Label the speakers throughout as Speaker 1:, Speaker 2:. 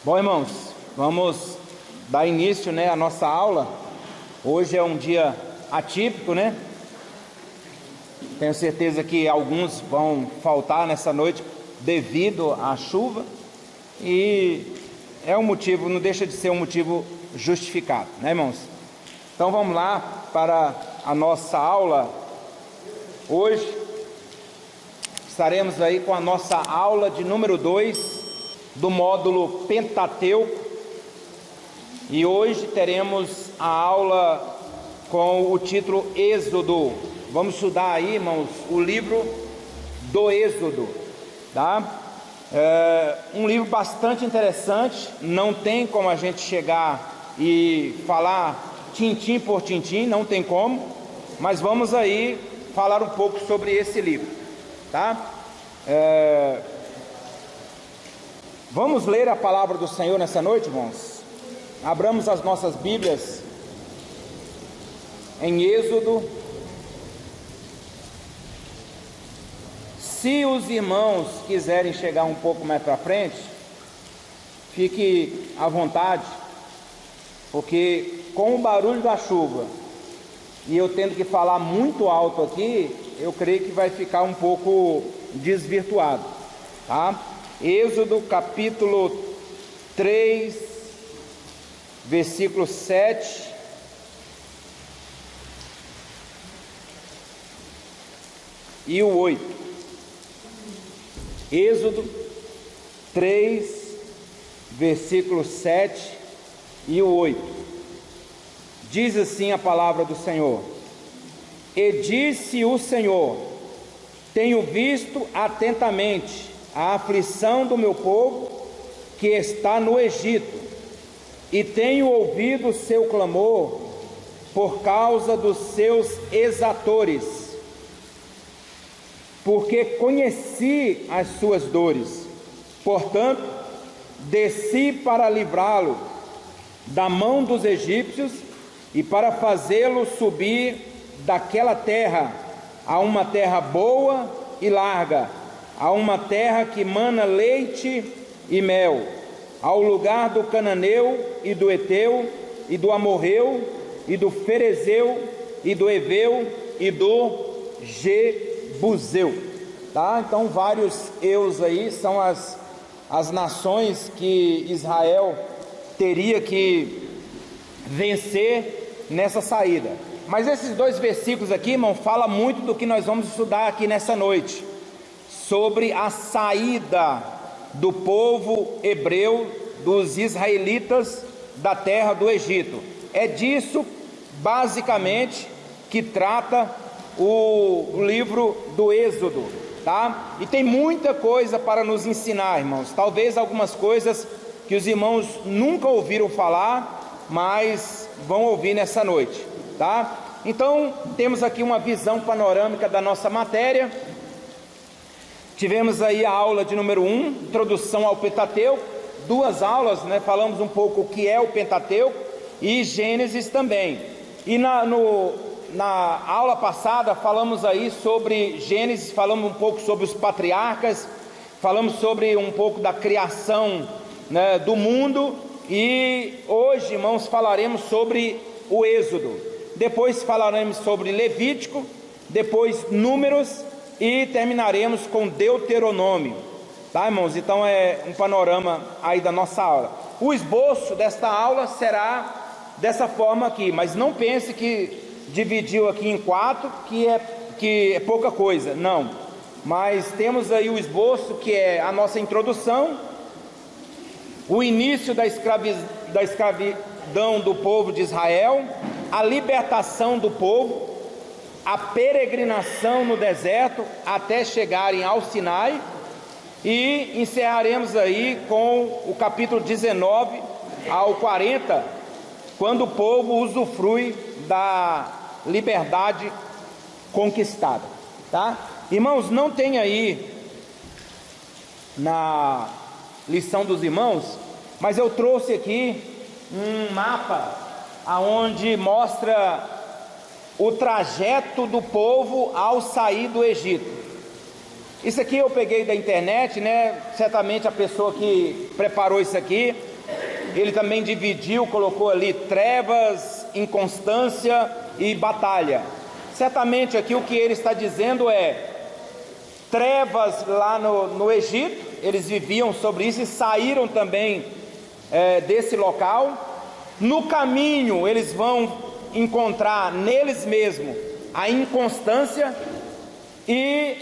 Speaker 1: Bom, irmãos, vamos dar início, à nossa aula. Hoje é um dia atípico, Tenho certeza que alguns vão faltar nessa noite devido à chuva, e é um motivo, não deixa de ser um motivo justificado, irmãos? Então vamos lá para a nossa aula. Hoje estaremos aí com a nossa aula de número 2 do módulo Pentateuco, e hoje teremos a aula com o título Êxodo. Vamos estudar aí, irmãos, o livro do Êxodo, tá? Um livro bastante interessante. Não tem como a gente chegar e falar tintim por tintim, não tem como, mas vamos aí falar um pouco sobre esse livro, tá? Vamos ler a palavra do Senhor nessa noite, irmãos? Abramos as nossas Bíblias em Êxodo. Se os irmãos quiserem chegar um pouco mais para frente, fique à vontade, porque com o barulho da chuva e eu tendo que falar muito alto aqui, eu creio que vai ficar um pouco desvirtuado, tá? Êxodo capítulo 3, versículo 7 e o 8. Êxodo 3, versículo 7 e o 8. Diz assim a palavra do Senhor: E disse o Senhor: Tenho visto atentamente a aflição do meu povo que está no Egito, e tenho ouvido o seu clamor por causa dos seus exatores, porque conheci as suas dores. Portanto, desci para livrá-lo da mão dos egípcios e para fazê-lo subir daquela terra a uma terra boa e larga, a uma terra que mana leite e mel, ao lugar do cananeu e do eteu e do amorreu e do ferezeu e do heveu e do jebuseu, tá? Então vários eus aí são as nações que Israel teria que vencer nessa saída. Mas esses dois versículos aqui, irmão, fala muito do que nós vamos estudar aqui nessa noite, sobre a saída do povo hebreu, dos israelitas da terra do Egito. É disso basicamente que trata o livro do Êxodo, tá? E tem muita coisa para nos ensinar, irmãos. Talvez algumas coisas que os irmãos nunca ouviram falar, mas vão ouvir nessa noite, tá? Então temos aqui uma visão panorâmica da nossa matéria. Tivemos aí a aula de número 1, introdução ao Pentateuco, 2 aulas, falamos um pouco o que é o Pentateuco e Gênesis também. E na aula passada falamos aí sobre Gênesis, falamos um pouco sobre os patriarcas, falamos sobre um pouco da criação, do mundo, e hoje, irmãos, falaremos sobre o Êxodo. Depois falaremos sobre Levítico, depois Números, e terminaremos com Deuteronômio, tá, irmãos? Então é um panorama aí da nossa aula. O esboço desta aula será dessa forma aqui, mas não pense que dividiu aqui em 4, que é pouca coisa, não. Mas temos aí o esboço, que é a nossa introdução, o início da escravidão do povo de Israel, a libertação do povo, a peregrinação no deserto até chegarem ao Sinai, e encerraremos aí com o capítulo 19 ao 40, quando o povo usufrui da liberdade conquistada, tá? Irmãos, não tem aí na lição dos irmãos, mas eu trouxe aqui um mapa aonde mostra o trajeto do povo ao sair do Egito. Isso aqui eu peguei da internet, certamente a pessoa que preparou isso aqui ele também dividiu, colocou ali trevas, inconstância e batalha. Certamente aqui o que ele está dizendo é trevas lá no Egito, eles viviam sobre isso e saíram também desse local. No caminho eles vão encontrar neles mesmos a inconstância e,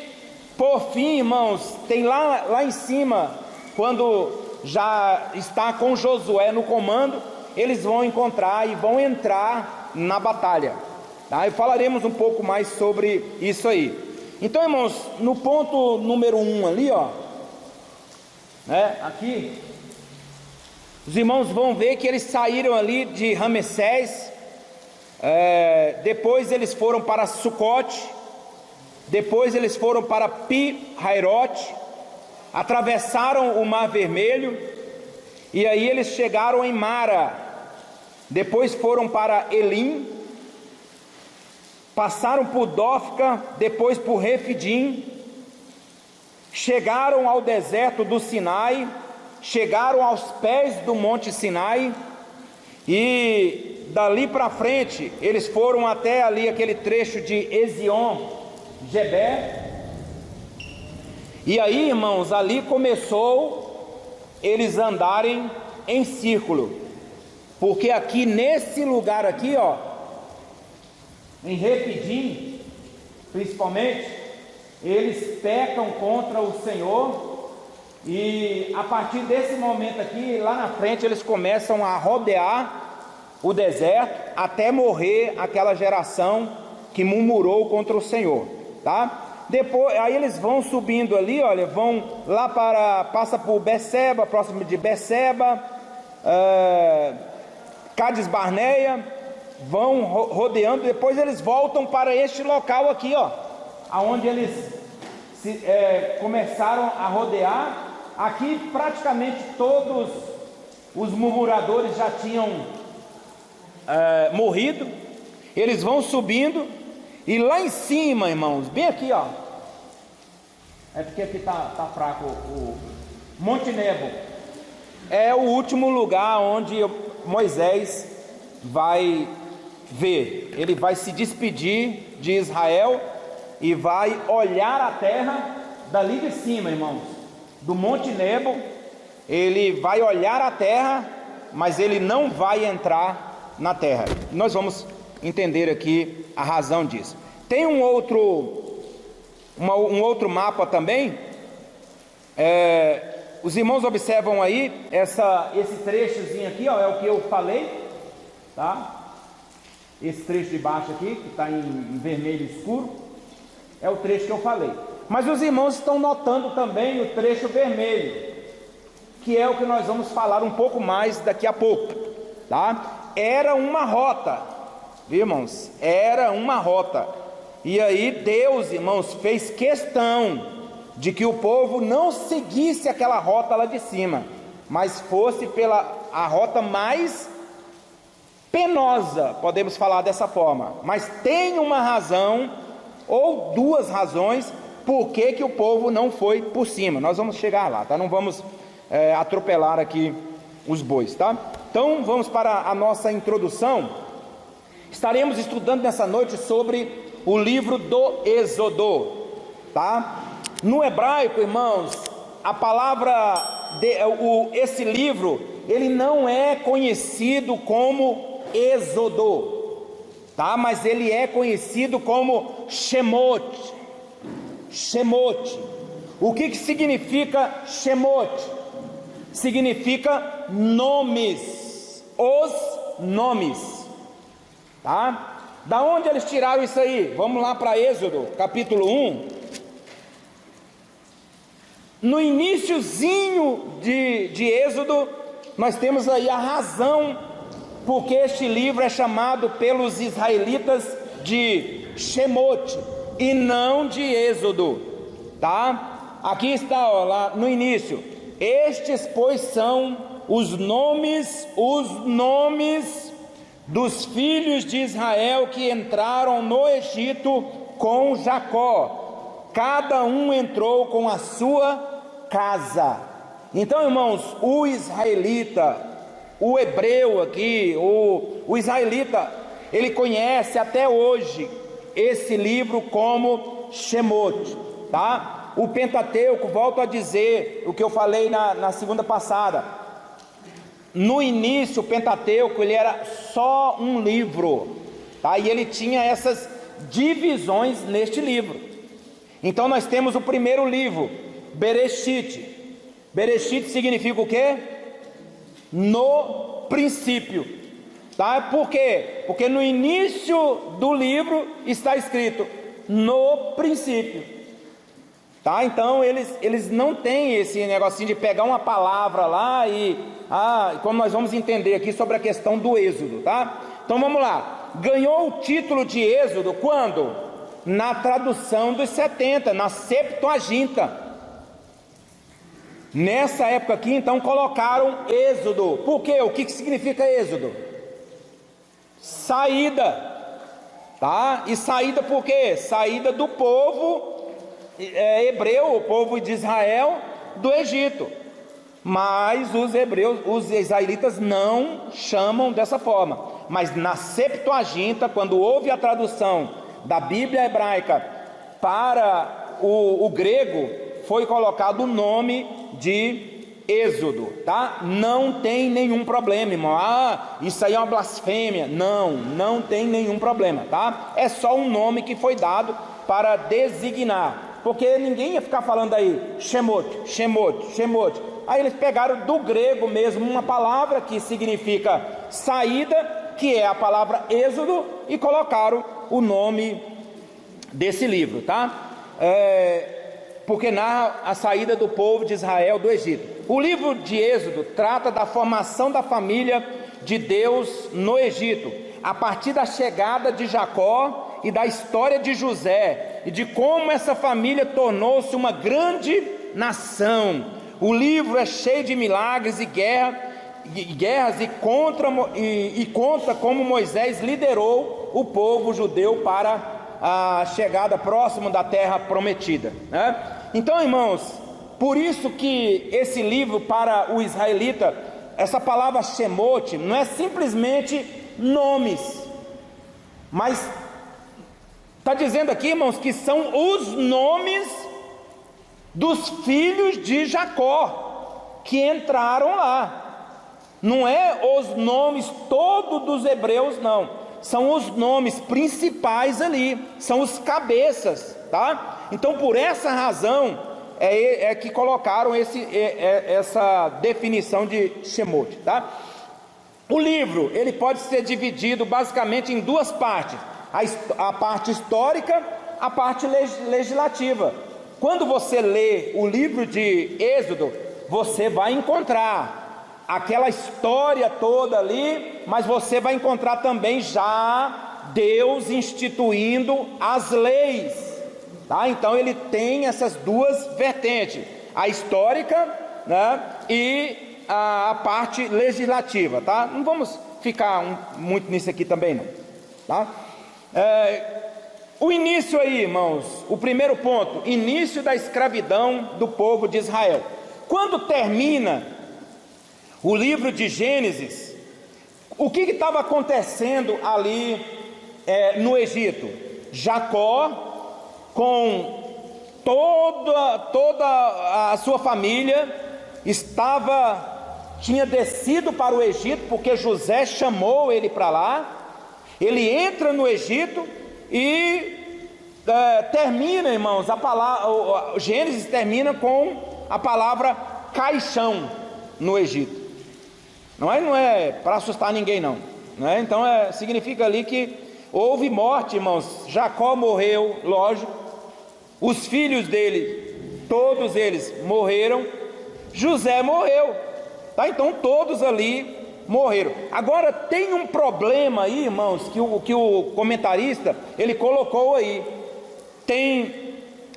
Speaker 1: por fim, irmãos, tem lá em cima, quando já está com Josué no comando, eles vão encontrar e vão entrar na batalha, tá? E falaremos um pouco mais sobre isso aí. Então, irmãos, no ponto número 1 ali, ó, aqui, os irmãos vão ver que eles saíram ali de Ramessés, depois eles foram para Sucote, depois eles foram para Pi-Hairote, atravessaram o Mar Vermelho, e aí eles chegaram em Mara, depois foram para Elim, passaram por Dófica, depois por Refidim, chegaram ao deserto do Sinai, chegaram aos pés do Monte Sinai, e dali para frente eles foram até ali aquele trecho de Ezion-Geber, e aí, irmãos, ali começou eles andarem em círculo, porque aqui nesse lugar aqui, ó, em Refidim, principalmente, eles pecam contra o Senhor, e a partir desse momento aqui, lá na frente, eles começam a rodear o deserto, até morrer aquela geração que murmurou contra o Senhor, tá? Depois, aí eles vão subindo ali, olha, vão lá passa por Beceba, próximo de Beceba, Cádiz Barneia, vão rodeando, depois eles voltam para este local aqui, ó, aonde eles começaram a rodear. Aqui praticamente todos os murmuradores já tinham morrido. Eles vão subindo, e lá em cima, irmãos, bem aqui, ó, é porque aqui tá fraco o Monte Nebo, é o último lugar onde Moisés vai ver. Ele vai se despedir de Israel e vai olhar a terra dali de cima, irmãos, do Monte Nebo. Ele vai olhar a terra, mas ele não vai entrar na terra. Nós vamos entender aqui a razão disso. Tem um outro mapa também. Os irmãos observam aí esse trechozinho aqui, ó, é o que eu falei, tá? Esse trecho de baixo aqui, que está em vermelho escuro, é o trecho que eu falei. Mas os irmãos estão notando também o trecho vermelho, que é o que nós vamos falar um pouco mais daqui a pouco, tá? Era uma rota, viu, irmãos? Era uma rota. E aí Deus, irmãos, fez questão de que o povo não seguisse aquela rota lá de cima, mas fosse a rota mais penosa, podemos falar dessa forma. Mas tem uma razão, ou duas razões, por que o povo não foi por cima. Nós vamos chegar lá, tá? Não vamos atropelar aqui os bois, tá? Então vamos para a nossa introdução. Estaremos estudando nessa noite sobre o livro do Êxodo, tá? No hebraico, irmãos, a palavra esse livro, ele não é conhecido como Êxodo, tá? Mas ele é conhecido como Shemot. Shemot. O que significa Shemot? Significa nomes, os nomes, tá? Da onde eles tiraram isso aí? Vamos lá para Êxodo, capítulo 1. No iniciozinho de Êxodo, nós temos aí a razão porque este livro é chamado pelos israelitas de Shemot e não de Êxodo, tá? Aqui está, ó, lá no início. Estes, pois, são os nomes dos filhos de Israel que entraram no Egito com Jacó. Cada um entrou com a sua casa. Então, irmãos, o israelita, o hebreu aqui, o israelita, ele conhece até hoje esse livro como Shemot, tá? O Pentateuco, volto a dizer o que eu falei na segunda passada, no início o Pentateuco ele era só um livro, tá? E ele tinha essas divisões neste livro. Então nós temos o primeiro livro, Bereshit. Bereshit significa o quê? No princípio, tá? Por quê? Porque no início do livro está escrito no princípio, tá? Então eles não têm esse negocinho de pegar uma palavra lá e como nós vamos entender aqui sobre a questão do Êxodo, tá? Então vamos lá. Ganhou o título de Êxodo quando? Na tradução dos 70, na Septuaginta. Nessa época aqui, então, colocaram Êxodo. Por quê? O que significa Êxodo? Saída, tá? E saída por quê? Saída do povo hebreu, o povo de Israel, do Egito. Mas os hebreus, os israelitas não chamam dessa forma. Mas na Septuaginta, quando houve a tradução da Bíblia hebraica para o grego, foi colocado o nome de Êxodo, tá? Não tem nenhum problema, irmão. Isso aí é uma blasfêmia. Não tem nenhum problema, tá? É só um nome que foi dado para designar, porque ninguém ia ficar falando aí Shemot. Aí eles pegaram do grego mesmo uma palavra que significa saída, que é a palavra Êxodo, e colocaram o nome desse livro, tá? Porque narra a saída do povo de Israel do Egito. O livro de Êxodo trata da formação da família de Deus no Egito, a partir da chegada de Jacó e da história de José, e de como essa família tornou-se uma grande nação. O livro é cheio de milagres e guerras e conta como Moisés liderou o povo judeu para a chegada próximo da terra prometida, né? Então, irmãos, por isso que esse livro para o israelita, essa palavra Shemot, não é simplesmente nomes, mas está dizendo aqui, irmãos, que são os nomes dos filhos de Jacó que entraram lá. Não é os nomes todos dos hebreus, não. São os nomes principais ali, são os cabeças, tá? Então, por essa razão, é que colocaram essa definição de Shemot, tá? O livro, ele pode ser dividido basicamente em duas partes, a parte histórica, a parte legislativa. Quando você lê o livro de Êxodo, você vai encontrar aquela história toda ali, mas você vai encontrar também já Deus instituindo as leis, tá? Então ele tem essas duas vertentes, a histórica, né, e a parte legislativa, tá? Não vamos ficar muito nisso aqui também não, tá? O início aí, irmãos, o primeiro ponto, início da escravidão do povo de Israel. Quando termina o livro de Gênesis, o que estava acontecendo ali no Egito? Jacó, com toda a sua família, tinha descido para o Egito, porque José chamou ele para lá. Ele entra no Egito e termina, irmãos, Gênesis termina com a palavra caixão no Egito. Não é para assustar ninguém não, né? Então significa ali que houve morte, irmãos. Jacó morreu, lógico, os filhos dele, todos eles morreram, José morreu, tá? Então todos ali morreram. Agora tem um problema aí, irmãos, que o comentarista ele colocou aí.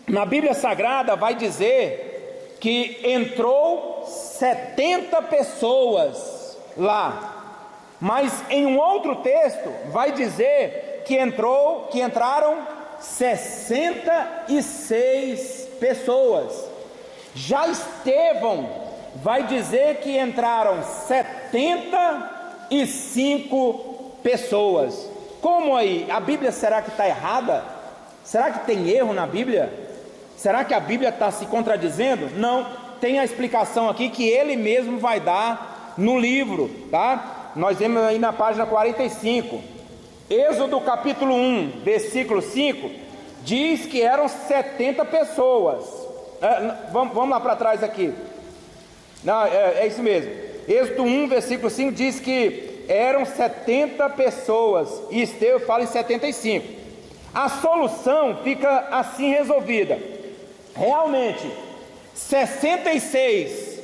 Speaker 1: Na Bíblia Sagrada vai dizer que entrou 70 pessoas lá, mas em um outro texto vai dizer que entraram 66 pessoas. Já Estevão, vai dizer que entraram 75 pessoas. Como aí? A Bíblia será que está errada? Será que tem erro na Bíblia? Será que a Bíblia está se contradizendo? Não, tem a explicação aqui que ele mesmo vai dar no livro, tá? Nós vemos aí na página 45, Êxodo capítulo 1, versículo 5, diz que eram 70 pessoas. Vamos lá para trás aqui. Não, é isso mesmo. Êxodo 1, versículo 5 diz que eram 70 pessoas, e Estevão fala em 75. A solução fica assim resolvida. Realmente, 66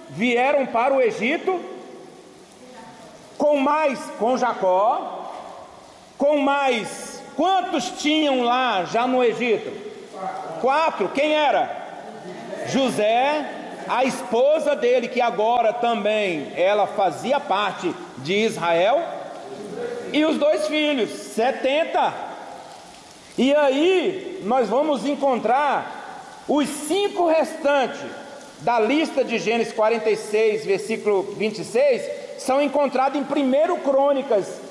Speaker 1: vieram para o Egito, com Jacó, com mais, quantos tinham lá já no Egito? 4, quem era? José, a esposa dele, que agora também ela fazia parte de Israel, e os 2 filhos, 70. E aí nós vamos encontrar os 5 restantes da lista de Gênesis 46, versículo 26, são encontrados em 1 Crônicas,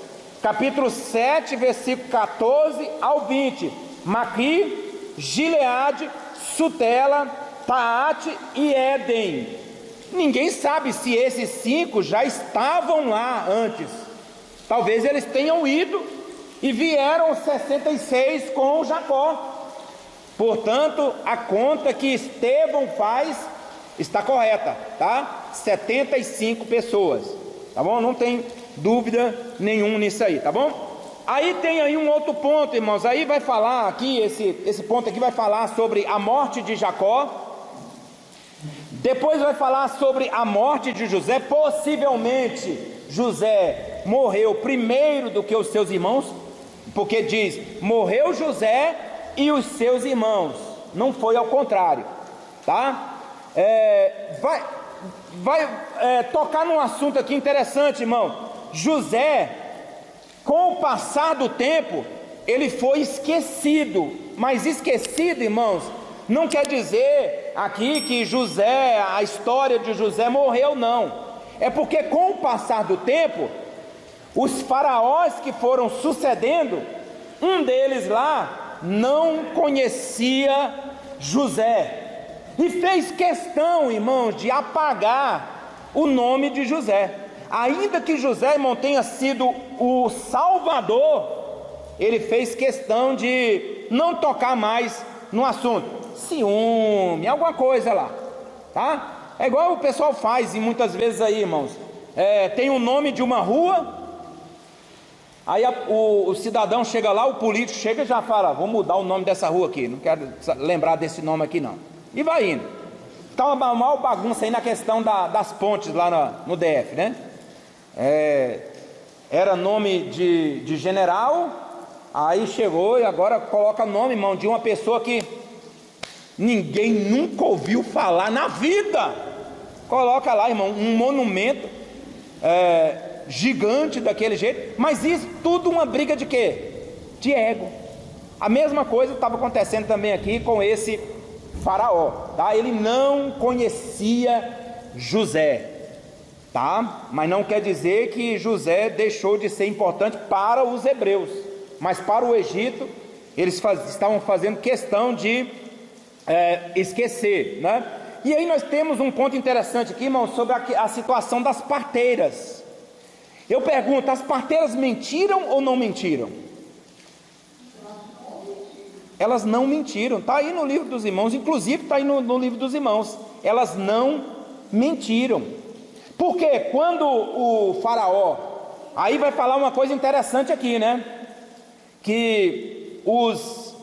Speaker 1: capítulo 7, versículo 14 ao 20. Maqui, Gileade, Sutela, Taate e Éden. Ninguém sabe se esses 5 já estavam lá antes. Talvez eles tenham ido e vieram 66 com Jacó. Portanto, a conta que Estevão faz está correta, tá? 75 pessoas, tá bom? Não tem dúvida nenhuma nisso aí, tá bom? Aí tem aí um outro ponto, irmãos. Aí vai falar aqui, esse ponto aqui vai falar sobre a morte de Jacó. Depois vai falar sobre a morte de José. Possivelmente José morreu primeiro do que os seus irmãos, porque diz, morreu José e os seus irmãos, não foi ao contrário, tá? Vai tocar num assunto aqui interessante, irmão. José, com o passar do tempo, ele foi esquecido. Mas esquecido, irmãos, não quer dizer aqui que José, a história de José morreu, não. É porque com o passar do tempo, os faraós que foram sucedendo, um deles lá não conhecia José, e fez questão, irmãos, de apagar o nome de José. Ainda que José, irmão, tenha sido o Salvador, ele fez questão de não tocar mais no assunto. Ciúme, alguma coisa lá, tá? É igual o pessoal faz, e muitas vezes aí, irmãos, tem o nome de uma rua, aí o cidadão chega lá, o político chega e já fala, vou mudar o nome dessa rua aqui, não quero lembrar desse nome aqui não, e vai indo. Tá uma maior bagunça aí na questão das pontes lá no DF, né? Era nome de general, aí chegou e agora coloca nome, irmão, de uma pessoa que ninguém nunca ouviu falar na vida. Coloca lá, irmão, um monumento gigante daquele jeito. Mas isso tudo uma briga de quê? De ego. A mesma coisa estava acontecendo também aqui com esse faraó, tá? Ele não conhecia José, tá? Mas não quer dizer que José deixou de ser importante para os hebreus, mas para o Egito eles estavam fazendo questão de esquecer, né? E aí nós temos um ponto interessante aqui, irmão, sobre a situação das parteiras. Eu pergunto, as parteiras mentiram ou não mentiram? Elas não mentiram, está aí no livro dos irmãos, inclusive está aí no livro dos irmãos, elas não mentiram. Porque quando o faraó, aí vai falar uma coisa interessante aqui, né? Que os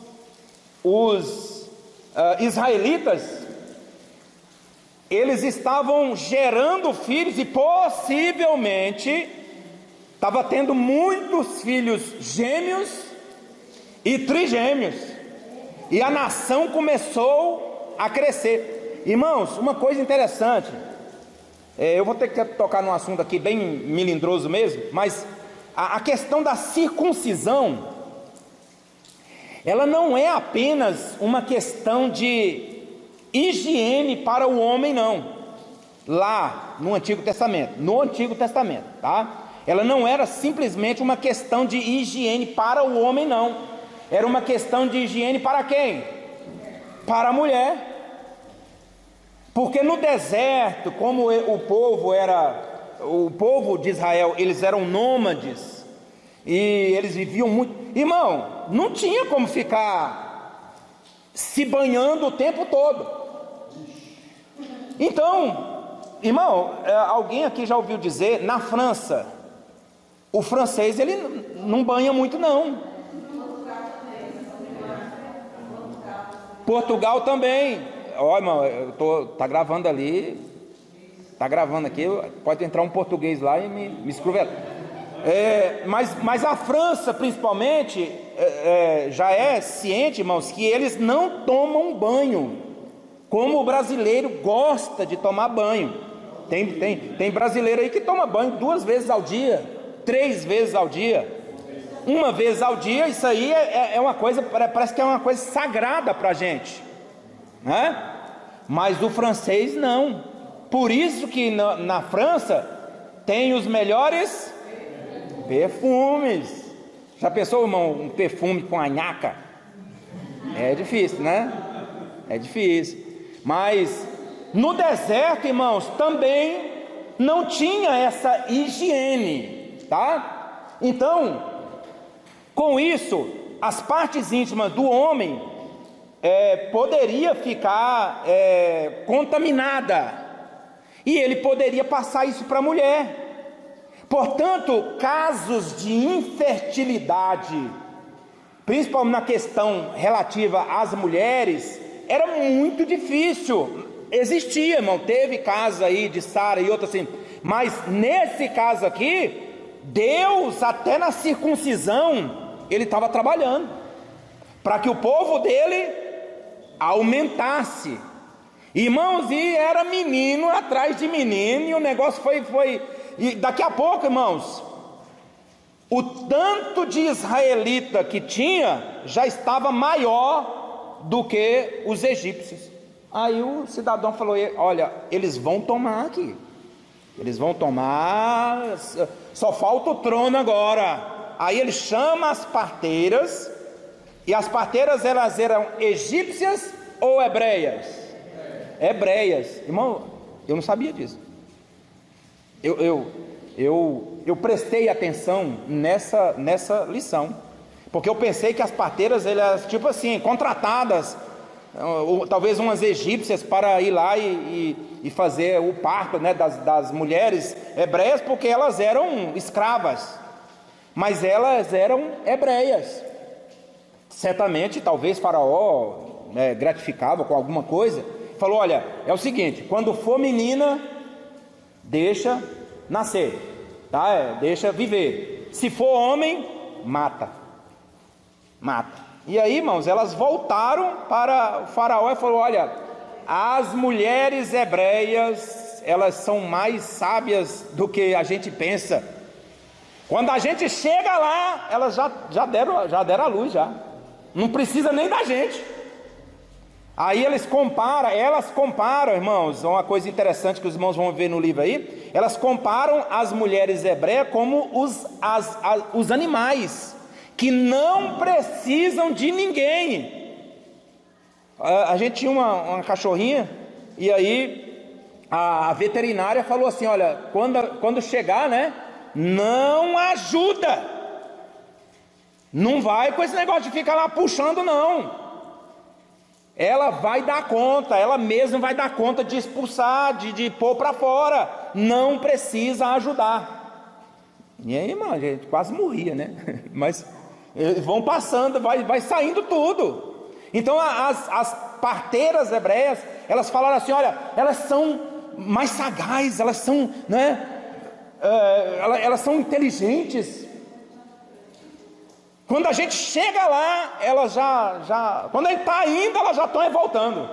Speaker 1: israelitas, eles estavam gerando filhos e possivelmente estava tendo muitos filhos gêmeos e trigêmeos, e a nação começou a crescer. Irmãos, uma coisa interessante, eu vou ter que tocar num assunto aqui bem melindroso mesmo, mas a questão da circuncisão, ela não é apenas uma questão de higiene para o homem, não. Lá no Antigo Testamento, tá? Ela não era simplesmente uma questão de higiene para o homem, não. Era uma questão de higiene para quem? Para a mulher. Porque no deserto, como o povo de Israel, eles eram nômades, e eles viviam muito. Irmão, não tinha como ficar se banhando o tempo todo. Então, irmão, alguém aqui já ouviu dizer, na França, o francês ele não banha muito, não. Portugal também. Ó, irmão, tá gravando ali, tá gravando aqui, pode entrar um português lá e me escreve. Mas a França, principalmente, já é ciente, irmãos, que eles não tomam banho, como o brasileiro gosta de tomar banho. Tem brasileiro aí que toma banho 2 vezes ao dia, 3 vezes ao dia, 1 vez ao dia. Isso aí é uma coisa, parece que é uma coisa sagrada para a gente, né? Mas o francês não. Por isso que na França tem os melhores perfumes. Já pensou, irmão, um perfume com anhaca? É difícil, né? É difícil. Mas no deserto, irmãos, também não tinha essa higiene, tá? Então, com isso, as partes íntimas do homem poderia ficar contaminada, e ele poderia passar isso para a mulher. Portanto, casos de infertilidade, principalmente na questão relativa às mulheres, era muito difícil. Existia, irmão, teve casos aí de Sara e outros assim, mas nesse caso aqui, Deus, até na circuncisão, ele estava trabalhando para que o povo dele aumentasse, irmãos, e era menino atrás de menino, e o negócio foi, e daqui a pouco, irmãos, o tanto de israelita que tinha já estava maior do que os egípcios. Aí o cidadão falou: olha, eles vão tomar aqui, eles vão tomar, só falta o trono agora. Aí ele chama as parteiras, e as parteiras, elas eram egípcias ou hebreias? Hebreias. Irmão, eu não sabia disso. Eu prestei atenção nessa lição, porque eu pensei que as parteiras, elas, tipo assim, contratadas, talvez umas egípcias, para ir lá e fazer o parto, né, das mulheres hebreias, porque elas eram escravas, mas elas eram hebreias. Certamente, talvez Faraó gratificava com alguma coisa, falou: olha, é o seguinte, quando for menina, deixa nascer, tá? Deixa viver. Se for homem, mata. E aí, irmãos, elas voltaram para o Faraó e falou: olha, as mulheres hebreias, elas são mais sábias do que a gente pensa. Quando a gente chega lá, elas já deram a luz, já não precisa nem da gente. Aí elas comparam, irmãos, uma coisa interessante que os irmãos vão ver no livro aí, elas comparam as mulheres hebreias como os animais, que não precisam de ninguém. A gente tinha uma cachorrinha, e aí a veterinária falou assim: olha, quando chegar, né, não ajuda, não vai com esse negócio de ficar lá puxando, não. Ela vai dar conta, ela mesma vai dar conta de expulsar, de pôr para fora, não precisa ajudar. E aí, irmão, a gente quase morria, né? Mas vão passando, vai saindo tudo. Então as parteiras hebreias, elas falaram assim: olha, elas são mais sagazes, elas são, né, elas são inteligentes. Quando a gente chega lá, elas quando ele está indo, elas já estão voltando.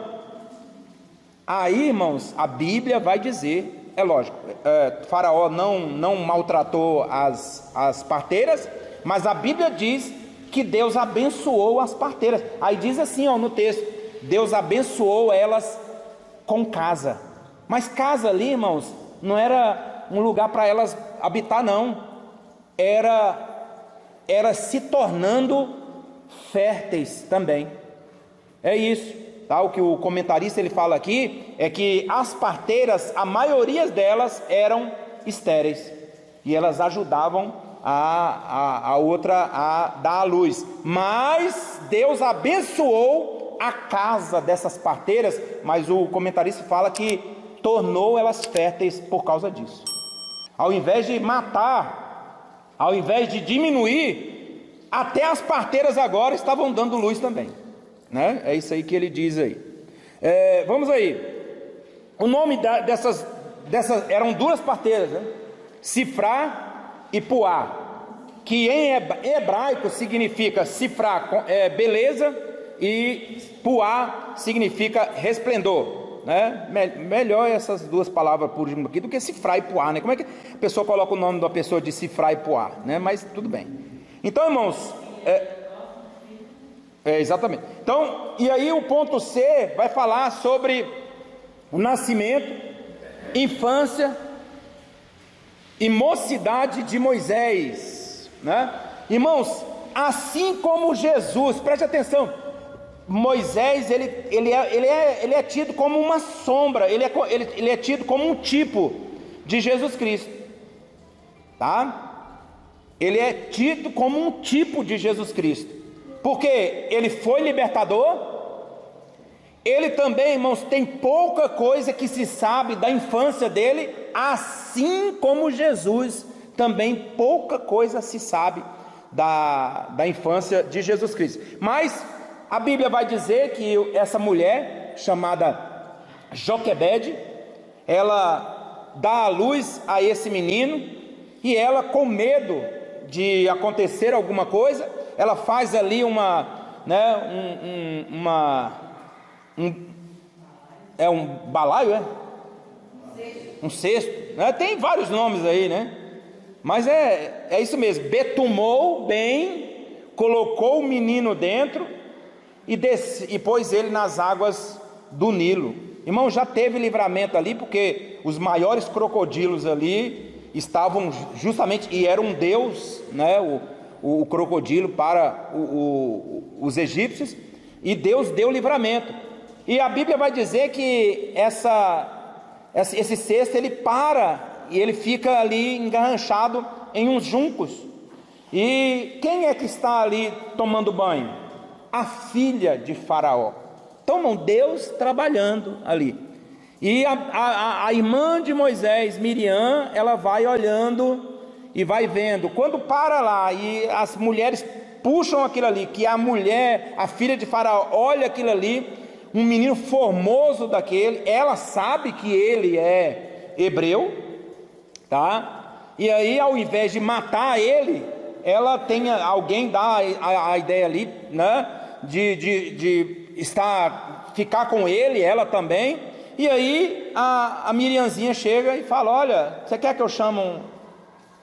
Speaker 1: Aí, irmãos, a Bíblia vai dizer, é lógico, Faraó não maltratou as parteiras, mas a Bíblia diz que Deus abençoou as parteiras. Aí diz assim, no texto: Deus abençoou elas com casa. Mas casa ali, irmãos, não era um lugar para elas habitar, não. Era se tornando férteis também. É isso, tá? O que o comentarista ele fala aqui é que as parteiras, a maioria delas eram estéreis, e elas ajudavam a outra a dar à luz. Mas Deus abençoou a casa dessas parteiras, mas o comentarista fala que tornou elas férteis por causa disso. Ao invés de matar, ao invés de diminuir, até as parteiras agora estavam dando luz também, né? É isso aí que ele diz aí. Vamos aí. O nome dessas eram duas parteiras, né? Sifrá e Puá, que em hebraico significa Sifrá, beleza, e Puá significa resplendor, né? Melhor essas duas palavras por último aqui do que Sifrá e Puá, né? Como é que a pessoa coloca o nome da pessoa de Sifrá e Puá, né? Mas tudo bem. Então, irmãos, exatamente. Então, e aí o ponto C vai falar sobre o nascimento, infância e mocidade de Moisés, né? Irmãos, assim como Jesus, preste atenção, Moisés ele é tido como uma sombra, ele é tido como um tipo de Jesus Cristo, tá? Ele é tido como um tipo de Jesus Cristo, porque ele foi libertador. Ele também, irmãos, tem pouca coisa que se sabe da infância dele, assim como Jesus, também pouca coisa se sabe da infância de Jesus Cristo. Mas a Bíblia vai dizer que essa mulher, chamada Joquebede, ela dá a luz a esse menino, e ela, com medo de acontecer alguma coisa, ela faz ali um balaio, um cesto, né? Tem vários nomes aí, né? Mas é isso mesmo, betumou bem, colocou o menino dentro e pôs ele nas águas do Nilo. Irmão, já teve livramento ali, porque os maiores crocodilos ali estavam justamente, e era um deus, né? O crocodilo para os egípcios, e Deus deu livramento. E a Bíblia vai dizer que esse cesto ele para e ele fica ali engarranchado em uns juncos. E quem é que está ali tomando banho? A filha de Faraó. Então, irmão, Deus trabalhando ali. E a irmã de Moisés, Miriam, ela vai olhando e vai vendo. Quando para lá e as mulheres puxam aquilo ali, que a filha de Faraó, olha aquilo ali, um menino formoso daquele, ela sabe que ele é hebreu, tá? E aí, ao invés de matar ele, ela tem, alguém dá a ideia ali, né? De ficar com ele, ela também. E aí a Miriamzinha chega e fala: olha, você quer que eu chame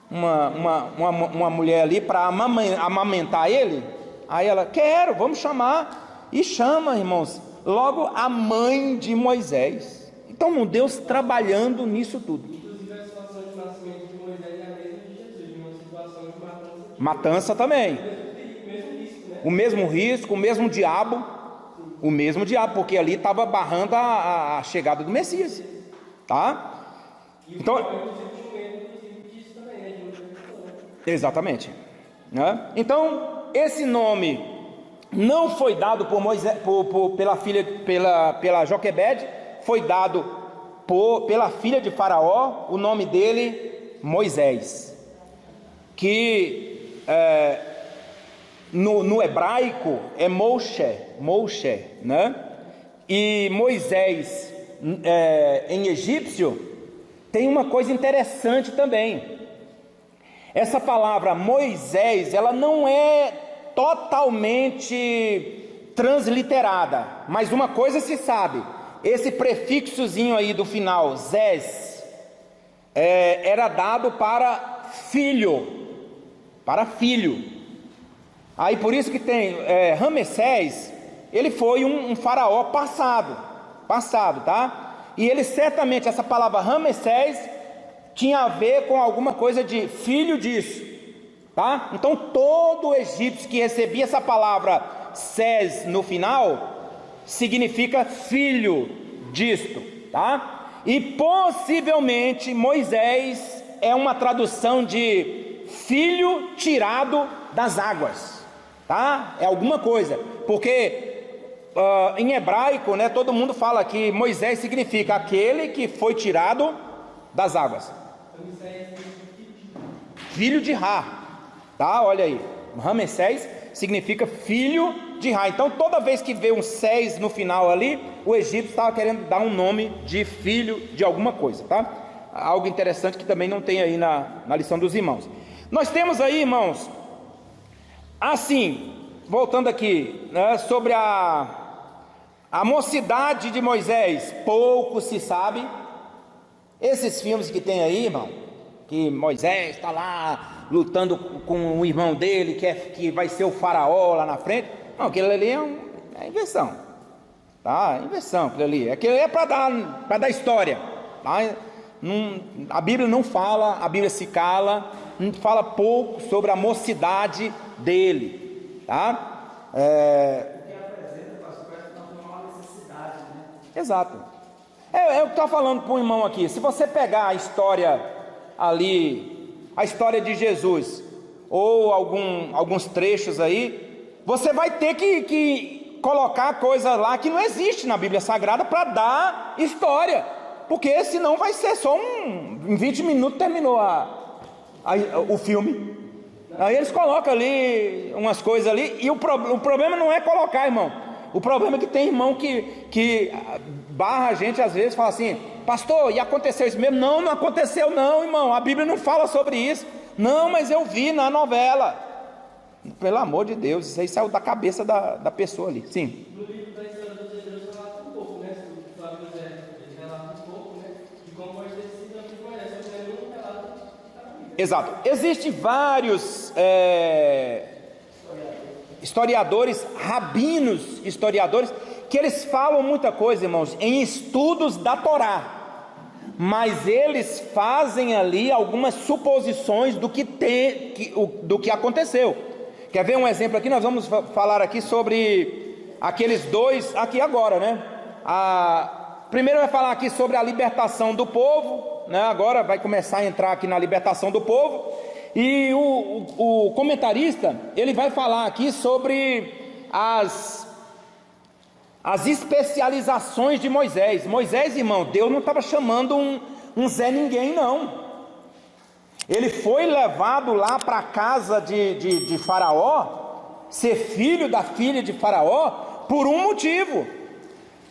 Speaker 1: uma mulher ali para amamentar ele? Aí ela: quero, vamos chamar. E chama, irmãos, logo a mãe de Moisés. Então, Deus trabalhando nisso tudo.
Speaker 2: Inclusive a situação de nascimento de Moisés é a mesma de Jesus, uma situação de matança.
Speaker 1: Matança também. O mesmo risco, o mesmo diabo. O mesmo diabo, porque ali estava barrando a chegada do Messias, tá? Então, exatamente, né? Então, esse nome não foi dado por Moisés, pela Joquebede, foi dado pela filha de Faraó. O nome dele, Moisés, que no hebraico é Moshe, né? E Moisés em egípcio tem uma coisa interessante também. Essa palavra Moisés, ela não é totalmente transliterada, mas uma coisa se sabe: esse prefixozinho aí do final, Zés, era dado para filho, Aí por isso que tem Ramessés, ele foi um faraó passado, tá? E ele certamente, essa palavra Ramessés, tinha a ver com alguma coisa de filho disso, tá? Então todo egípcio que recebia essa palavra Sés no final, significa filho disto, tá? E possivelmente Moisés é uma tradução de filho tirado das águas, tá? É alguma coisa, porque em hebraico, né, todo mundo fala que Moisés significa aquele que foi tirado das águas. Filho de Ra, tá? Olha aí, Ramessés significa filho de Ra. Então toda vez que vê um Sés no final ali, o egípcio estava querendo dar um nome de filho de alguma coisa, tá? Algo interessante que também não tem aí na lição dos irmãos. Nós temos aí, irmãos, assim, voltando aqui, né, sobre a mocidade de Moisés, pouco se sabe. Esses filmes que tem aí, irmão, que Moisés está lá lutando com o irmão dele, que vai ser o faraó lá na frente. Não, aquilo ali é invenção, tá? Invenção, aquilo ali. Aquilo é para dar história, tá? A Bíblia não fala, a Bíblia se cala, fala pouco sobre a mocidade dele, tá? Exato. Eu estou falando para o irmão aqui. Se você pegar a história ali, a história de Jesus, ou alguns trechos aí, você vai ter que colocar coisa lá que não existe na Bíblia Sagrada para dar história, porque senão vai ser só em 20 minutos terminou o filme. Aí eles colocam ali umas coisas ali, e o problema não é colocar, irmão. O problema é que tem irmão que barra a gente às vezes, fala assim: pastor, e aconteceu isso mesmo? Não aconteceu não, irmão, a Bíblia não fala sobre isso. Não, mas eu vi na novela. Pelo amor de Deus, isso aí saiu da cabeça da pessoa ali. Sim.
Speaker 2: No livro da história dos Hebreus relata um pouco, né? O Flávio José, ele relata um pouco, né? De como pode ter sido a Bíblia, só que ele não relata a Bíblia.
Speaker 1: Exato. Existem vários historiadores, rabinos historiadores, que eles falam muita coisa, irmãos, em estudos da Torá, mas eles fazem ali algumas suposições do que aconteceu. Quer ver um exemplo aqui? Nós vamos falar aqui sobre aqueles dois, aqui agora, né? Primeiro vai falar aqui sobre a libertação do povo, né? Agora vai começar a entrar aqui na libertação do povo. E o comentarista, ele vai falar aqui sobre as especializações de Moisés. Moisés, irmão, Deus não estava chamando um Zé Ninguém, não. Ele foi levado lá para a casa de Faraó, ser filho da filha de Faraó, por um motivo: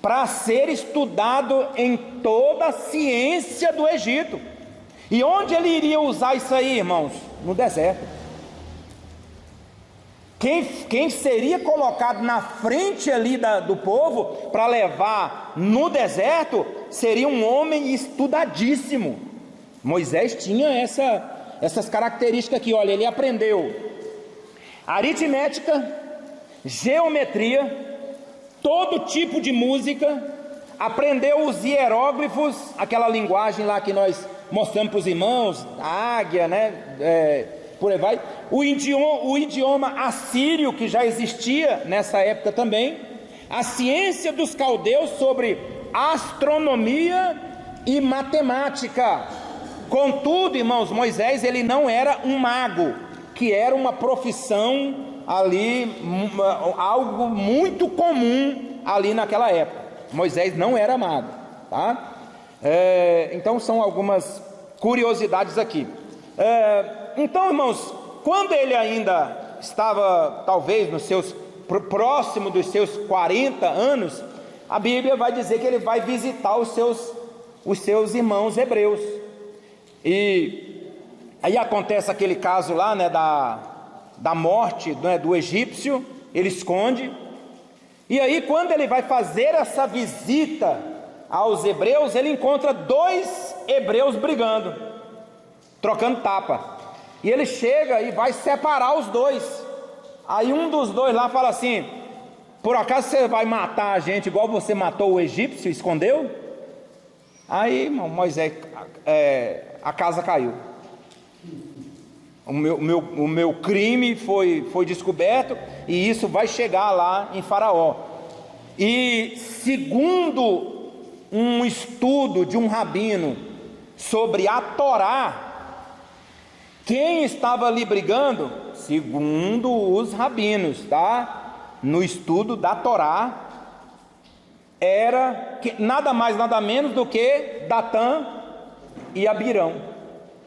Speaker 1: para ser estudado em toda a ciência do Egito. E onde ele iria usar isso aí, irmãos? No deserto. Quem seria colocado na frente ali do povo para levar no deserto seria um homem estudadíssimo. Moisés tinha essas características aqui. Olha, ele aprendeu aritmética, geometria, todo tipo de música, aprendeu os hieróglifos, aquela linguagem lá que nós mostramos para os irmãos, a águia, né? Por aí vai. O idioma assírio, que já existia nessa época também. A ciência dos caldeus sobre astronomia e matemática. Contudo, irmãos, Moisés, ele não era um mago, que era uma profissão ali, algo muito comum ali naquela época. Moisés não era mago, tá? Então são algumas curiosidades aqui. Então, irmãos, quando ele ainda estava talvez próximo dos seus 40 anos, a Bíblia vai dizer que ele vai visitar os seus irmãos hebreus. E aí acontece aquele caso lá, né, da morte, né, do egípcio. Ele esconde. E aí, quando ele vai fazer essa visita aos hebreus, ele encontra 2 hebreus brigando, trocando tapa. E ele chega e vai separar os 2. Aí um dos 2 lá fala assim: por acaso você vai matar a gente igual você matou o egípcio e escondeu? Aí, irmão, Moisés, a casa caiu. O meu crime foi descoberto, e isso vai chegar lá em Faraó. E segundo um estudo de um rabino sobre a Torá, quem estava ali brigando? Segundo os rabinos, tá? No estudo da Torá, era nada mais, nada menos do que Datã e Abirão.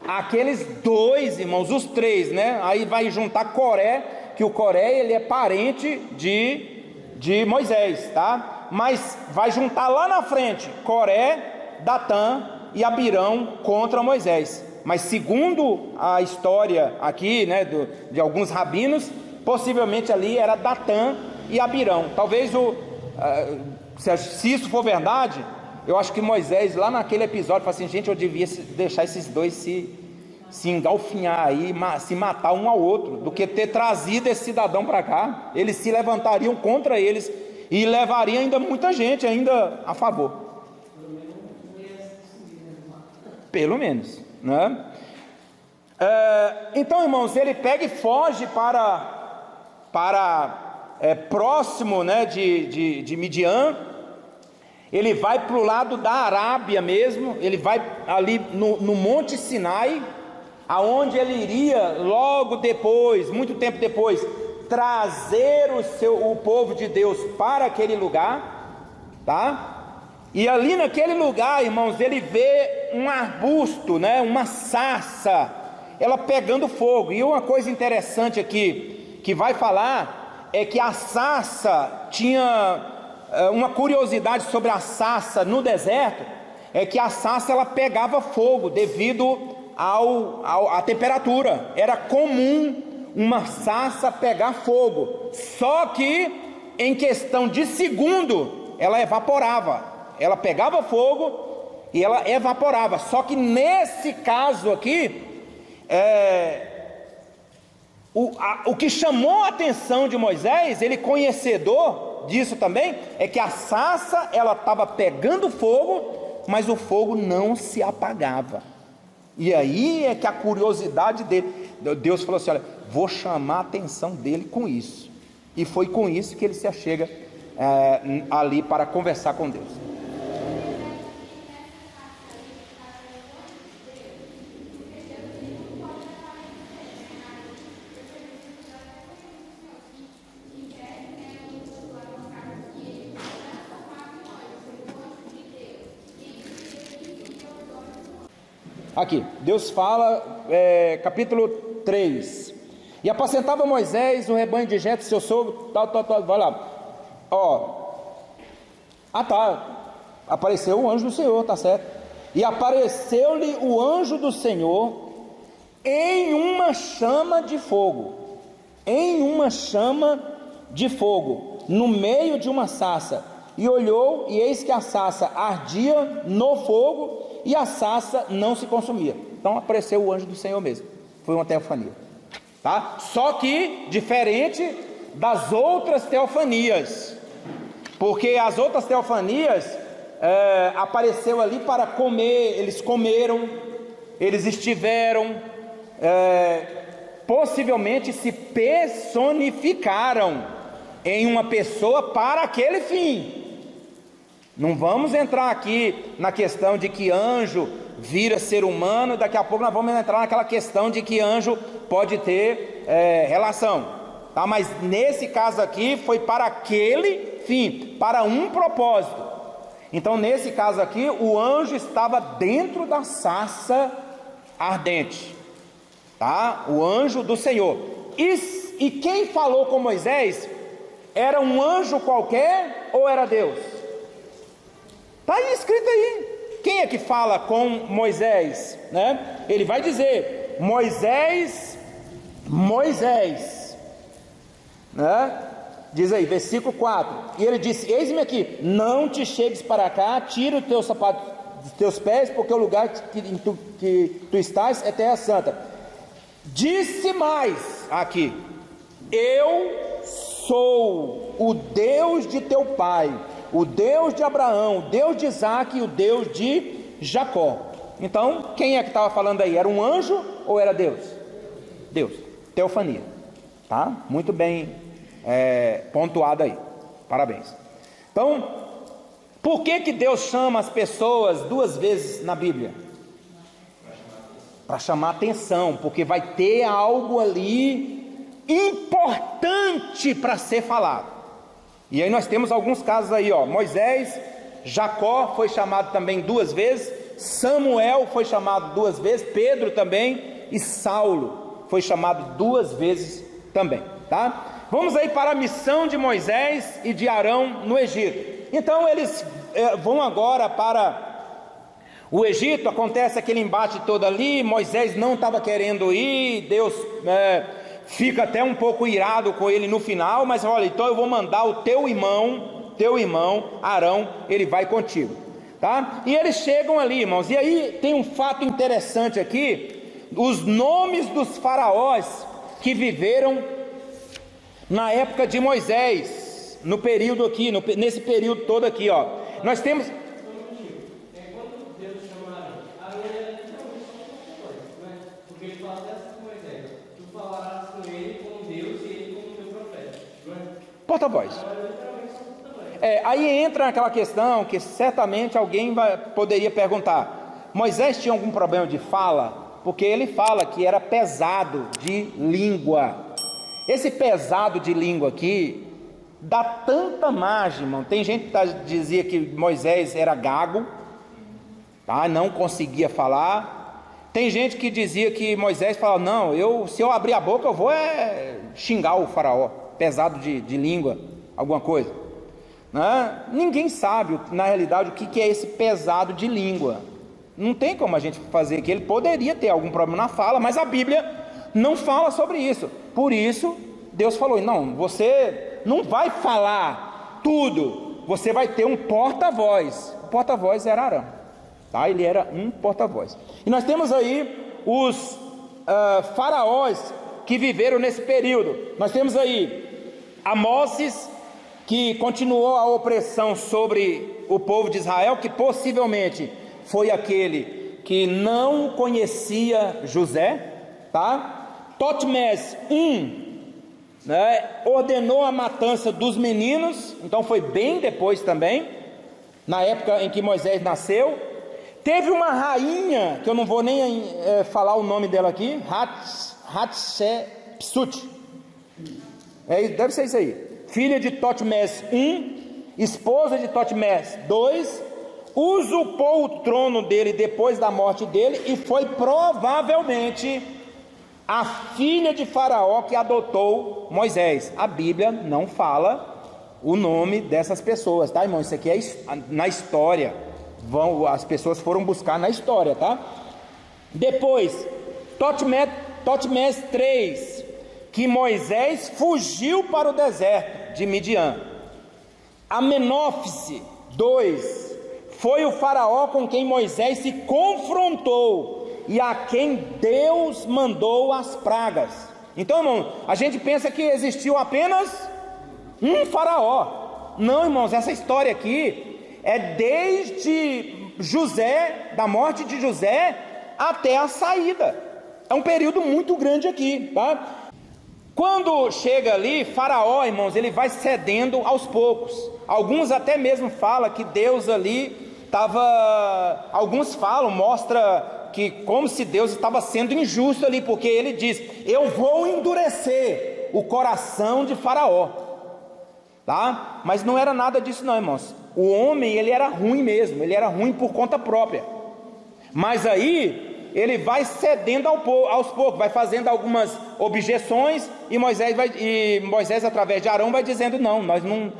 Speaker 1: Aqueles dois irmãos, os três, né? Aí vai juntar Coré, que o Coré ele é parente de Moisés, tá? Mas vai juntar lá na frente Coré, Datã e Abirão contra Moisés. Mas segundo a história aqui, né, de alguns rabinos, possivelmente ali era Datã e Abirão. Talvez se isso for verdade, eu acho que Moisés lá naquele episódio falou assim: gente, eu devia deixar esses dois se engalfinhar aí, se matar um ao outro, do que ter trazido esse cidadão para cá. Eles se levantariam contra eles e levariam ainda muita gente ainda a favor. Pelo menos, né? Então, irmãos, ele pega e foge para próximo, né, de Midian. Ele vai para o lado da Arábia mesmo. Ele vai ali no Monte Sinai, aonde ele iria logo depois, muito tempo depois, trazer o povo de Deus para aquele lugar, tá? E ali naquele lugar, irmãos, ele vê um arbusto, né, uma sarça, ela pegando fogo. E uma coisa interessante aqui, que vai falar, é que a sarça tinha uma curiosidade sobre a sarça no deserto, é que a sarça ela pegava fogo devido à temperatura. Era comum uma sarça pegar fogo, só que em questão de segundo ela evaporava. Ela pegava fogo e ela evaporava. Só que nesse caso aqui, o que chamou a atenção de Moisés, ele conhecedor disso também, é que a sarça ela estava pegando fogo, mas o fogo não se apagava. E aí é que a curiosidade dele, Deus falou assim: olha, vou chamar a atenção dele com isso. E foi com isso que ele se achega ali para conversar com Deus. Aqui, Deus fala, capítulo 3. E apacentava Moisés o rebanho de Jetro, seu sogro, tal, vai lá. Apareceu o anjo do Senhor, tá certo? E apareceu-lhe o anjo do Senhor em uma chama de fogo, no meio de uma sarça. E olhou, e eis que a sarça ardia no fogo, e a sarça não se consumia. Então apareceu o anjo do Senhor mesmo. Foi uma teofania, tá? Só que diferente das outras teofanias, porque as outras teofanias apareceu ali para comer. Eles comeram, eles estiveram, possivelmente se personificaram em uma pessoa para aquele fim. Não vamos entrar aqui na questão de que anjo vira ser humano. Daqui a pouco nós vamos entrar naquela questão de que anjo pode ter relação, tá? Mas nesse caso aqui foi para aquele fim, para um propósito. Então nesse caso aqui o anjo estava dentro da sarça ardente, tá? O anjo do Senhor. E quem falou com Moisés? Era um anjo qualquer ou era Deus? Está aí escrito aí. Quem é que fala com Moisés, né? Ele vai dizer: Moisés, né? Diz aí, versículo 4. E ele disse: eis-me aqui, não te chegues para cá, tira o teu sapato dos teus pés, porque o lugar que tu estás é terra santa. Disse mais aqui: eu sou o Deus de teu pai, o Deus de Abraão, o Deus de Isaque e o Deus de Jacó. Então, quem é que estava falando aí? Era um anjo ou era Deus? Deus. Teofania. Tá? Muito bem pontuado aí. Parabéns. Então, por que Deus chama as pessoas 2 vezes na Bíblia? Para chamar atenção, porque vai ter algo ali importante para ser falado. E aí nós temos alguns casos aí, ó. Moisés, Jacó foi chamado também 2 vezes, Samuel foi chamado 2 vezes, Pedro também, e Saulo foi chamado 2 vezes também, tá? Vamos aí para a missão de Moisés e de Arão no Egito. Então eles vão agora para o Egito, acontece aquele embate todo ali, Moisés não estava querendo ir, Deus fica até um pouco irado com ele no final, mas olha, então eu vou mandar o teu irmão Arão, ele vai contigo, tá? E eles chegam ali, irmãos, e aí tem um fato interessante aqui, os nomes dos faraós que viveram na época de Moisés, no período aqui, nesse período todo aqui, ó, nós temos... Porta-voz. Aí entra aquela questão que certamente alguém poderia perguntar: Moisés tinha algum problema de fala? Porque ele fala que era pesado de língua. Esse pesado de língua aqui dá tanta margem, irmão. Tem gente que dizia que Moisés era gago, tá? Não conseguia falar. Tem gente que dizia que Moisés falava: não, se eu abrir a boca eu vou xingar o faraó. Pesado de língua, alguma coisa, né? Ninguém sabe na realidade o que é esse pesado de língua. Não tem como a gente fazer que ele poderia ter algum problema na fala, mas a Bíblia não fala sobre isso. Por isso Deus falou: não, você não vai falar tudo, você vai ter um porta-voz. O porta-voz era Arão, tá? Ele era um porta-voz. E nós temos aí os faraós que viveram nesse período. Nós temos aí Amós, que continuou a opressão sobre o povo de Israel, que possivelmente foi aquele que não conhecia José, tá? Totmés I, né, ordenou a matança dos meninos, então foi bem depois também, na época em que Moisés nasceu. Teve uma rainha, que eu não vou nem falar o nome dela aqui, Hatshepsut, deve ser isso aí, filha de Totmés I, esposa de Totmés II, usurpou o trono dele depois da morte dele, e foi provavelmente a filha de Faraó que adotou Moisés. A Bíblia não fala o nome dessas pessoas, tá, irmão? Isso aqui é na história, as pessoas foram buscar na história, tá? Depois, Totmés III, que Moisés fugiu para o deserto de Midian. Amenófise II foi o faraó com quem Moisés se confrontou e a quem Deus mandou as pragas. Então, irmão, a gente pensa que existiu apenas um faraó. Não, irmãos, essa história aqui é desde José, da morte de José, até a saída. É um período muito grande aqui, tá? Quando chega ali, Faraó, irmãos, ele vai cedendo aos poucos. Alguns até mesmo falam que Deus ali estava... Alguns falam, mostra que como se Deus estava sendo injusto ali, porque ele diz: eu vou endurecer o coração de Faraó, tá? Mas não era nada disso não, irmãos. O homem, ele era ruim mesmo, ele era ruim por conta própria. Mas aí ele vai cedendo aos poucos, vai fazendo algumas objeções, e Moisés através de Arão vai dizendo: não,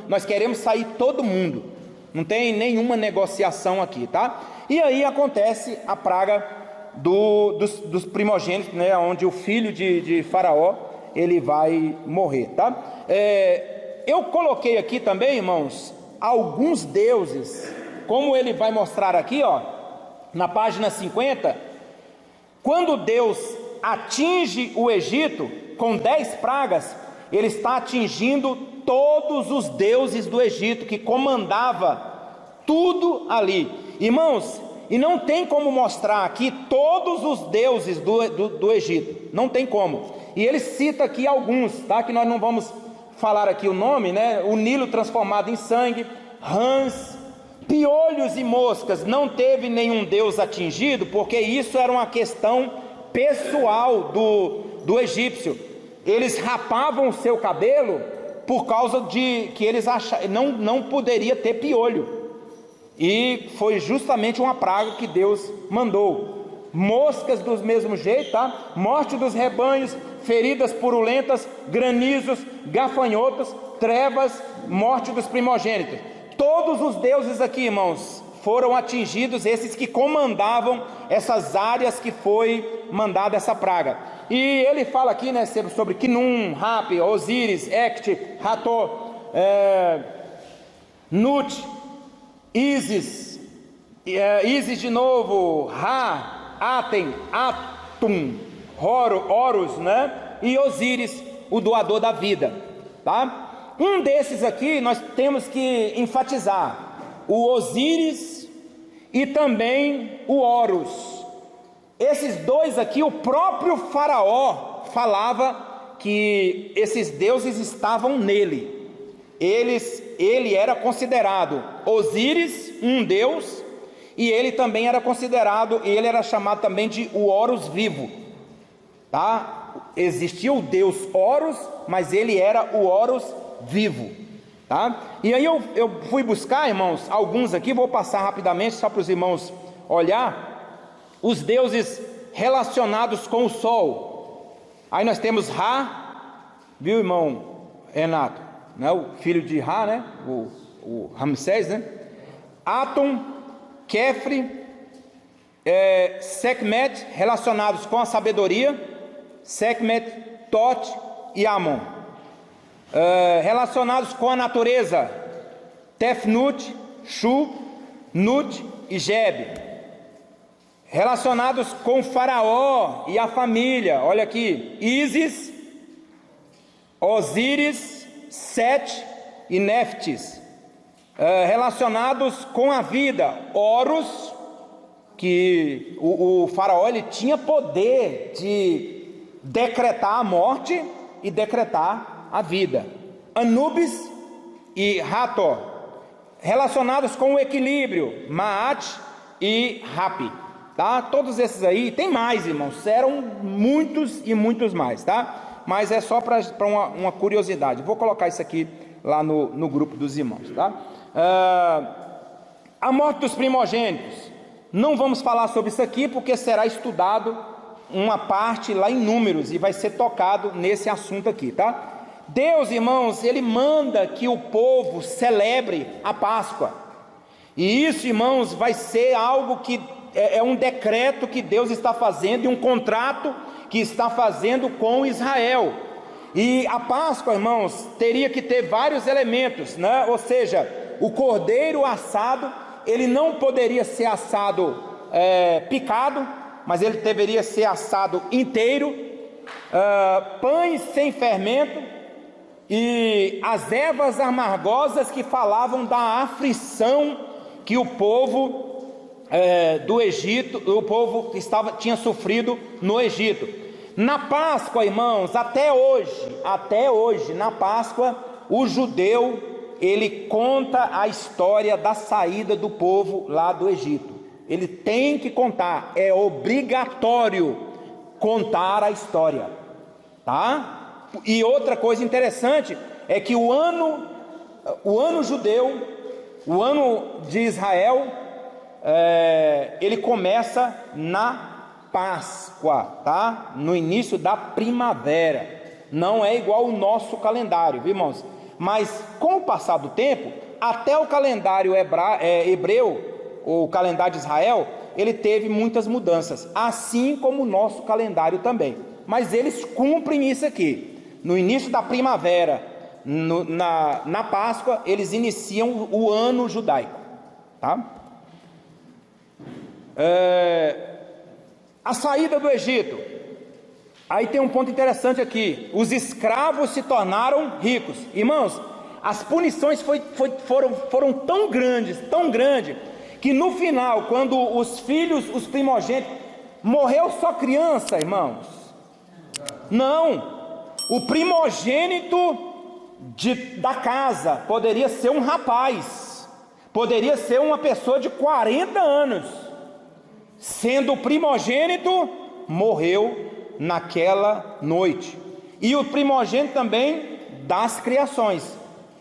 Speaker 1: nós queremos sair todo mundo, não tem nenhuma negociação aqui, tá? E aí acontece a praga dos primogênitos, né, onde o filho de Faraó, ele vai morrer, tá? Eu coloquei aqui também, irmãos, alguns deuses, como ele vai mostrar aqui, ó, na página 50. Quando Deus atinge o Egito com 10 pragas, ele está atingindo todos os deuses do Egito, que comandava tudo ali. Irmãos, e não tem como mostrar aqui todos os deuses do Egito, não tem como. E ele cita aqui alguns, tá? Que nós não vamos falar aqui o nome, né? O Nilo transformado em sangue, rãs, piolhos e moscas. Não teve nenhum deus atingido, porque isso era uma questão pessoal do egípcio. Eles rapavam o seu cabelo por causa de que eles achavam não poderia ter piolho. E foi justamente uma praga que Deus mandou. Moscas do mesmo jeito, tá? Morte dos rebanhos, feridas purulentas, granizos, gafanhotos, trevas, morte dos primogênitos. Todos os deuses aqui, irmãos, foram atingidos, esses que comandavam essas áreas que foi mandada essa praga. E ele fala aqui, né, sobre Khnum, Hapi, Osíris, Ect, Hathor, Nut, Ísis, Ísis de novo, Ra, Aten, Atum, Horus, né? E Osíris, o doador da vida, tá? Um desses aqui nós temos que enfatizar, o Osíris e também o Horus. Esses dois aqui, o próprio faraó falava que esses deuses estavam nele. Ele era considerado Osíris, um deus, e ele também era considerado, ele era chamado também de o Horus vivo, tá? Existia o deus Horus, mas ele era o Horus vivo, tá? E aí eu fui buscar, irmãos, alguns aqui, vou passar rapidamente só para os irmãos olhar, os deuses relacionados com o sol. Aí nós temos Ra, viu, irmão Renato? Né, o filho de Ra, né, o Ramsés, né? Atum, Kefri, Sekhmet, relacionados com a sabedoria, Sekhmet, Tot e Amon. Relacionados com a natureza, Tefnut, Shu, Nut e Geb. Relacionados com o faraó e a família, olha aqui, Ísis, Osíris, Set e Neftis. Relacionados com a vida, Horus, que o faraó ele tinha poder de decretar a morte e decretar a vida. Anubis e Hathor, relacionados com o equilíbrio, Maat e Hapi, tá? Todos esses aí, tem mais, irmãos, eram muitos e muitos mais, tá? Mas é só para uma curiosidade. Vou colocar isso aqui lá no grupo dos irmãos, tá? A morte dos primogênitos. Não vamos falar sobre isso aqui, porque será estudado uma parte lá em Números, e vai ser tocado nesse assunto aqui, tá? Deus, irmãos, Ele manda que o povo celebre a Páscoa. E isso, irmãos, vai ser algo que é um decreto que Deus está fazendo, e um contrato que está fazendo com Israel. E a Páscoa, irmãos, teria que ter vários elementos, né? Ou seja, o cordeiro assado, ele não poderia ser assado picado, mas ele deveria ser assado inteiro, pães sem fermento, e as ervas amargosas que falavam da aflição que o povo do Egito, o povo tinha sofrido no Egito. Na Páscoa, irmãos, até hoje, na Páscoa, o judeu, ele conta a história da saída do povo lá do Egito. Ele tem que contar, é obrigatório contar a história, tá? E outra coisa interessante é que o ano judeu, o ano de Israel, ele começa na Páscoa, tá? No início da primavera. Não é igual o nosso calendário, viu, irmãos? Mas com o passar do tempo, até o calendário hebreu, o calendário de Israel, ele teve muitas mudanças, assim como o nosso calendário também. Mas eles cumprem isso aqui. No início da primavera, na Páscoa, eles iniciam o ano judaico, tá? A saída do Egito. Aí tem um ponto interessante aqui. Os escravos se tornaram ricos. Irmãos, as punições foram tão grandes, que que no final, quando os filhos, os primogênitos, morreu só criança, irmãos? Não. O primogênito da casa poderia ser um rapaz, poderia ser uma pessoa de 40 anos, sendo o primogênito, morreu naquela noite. E o primogênito também das criações,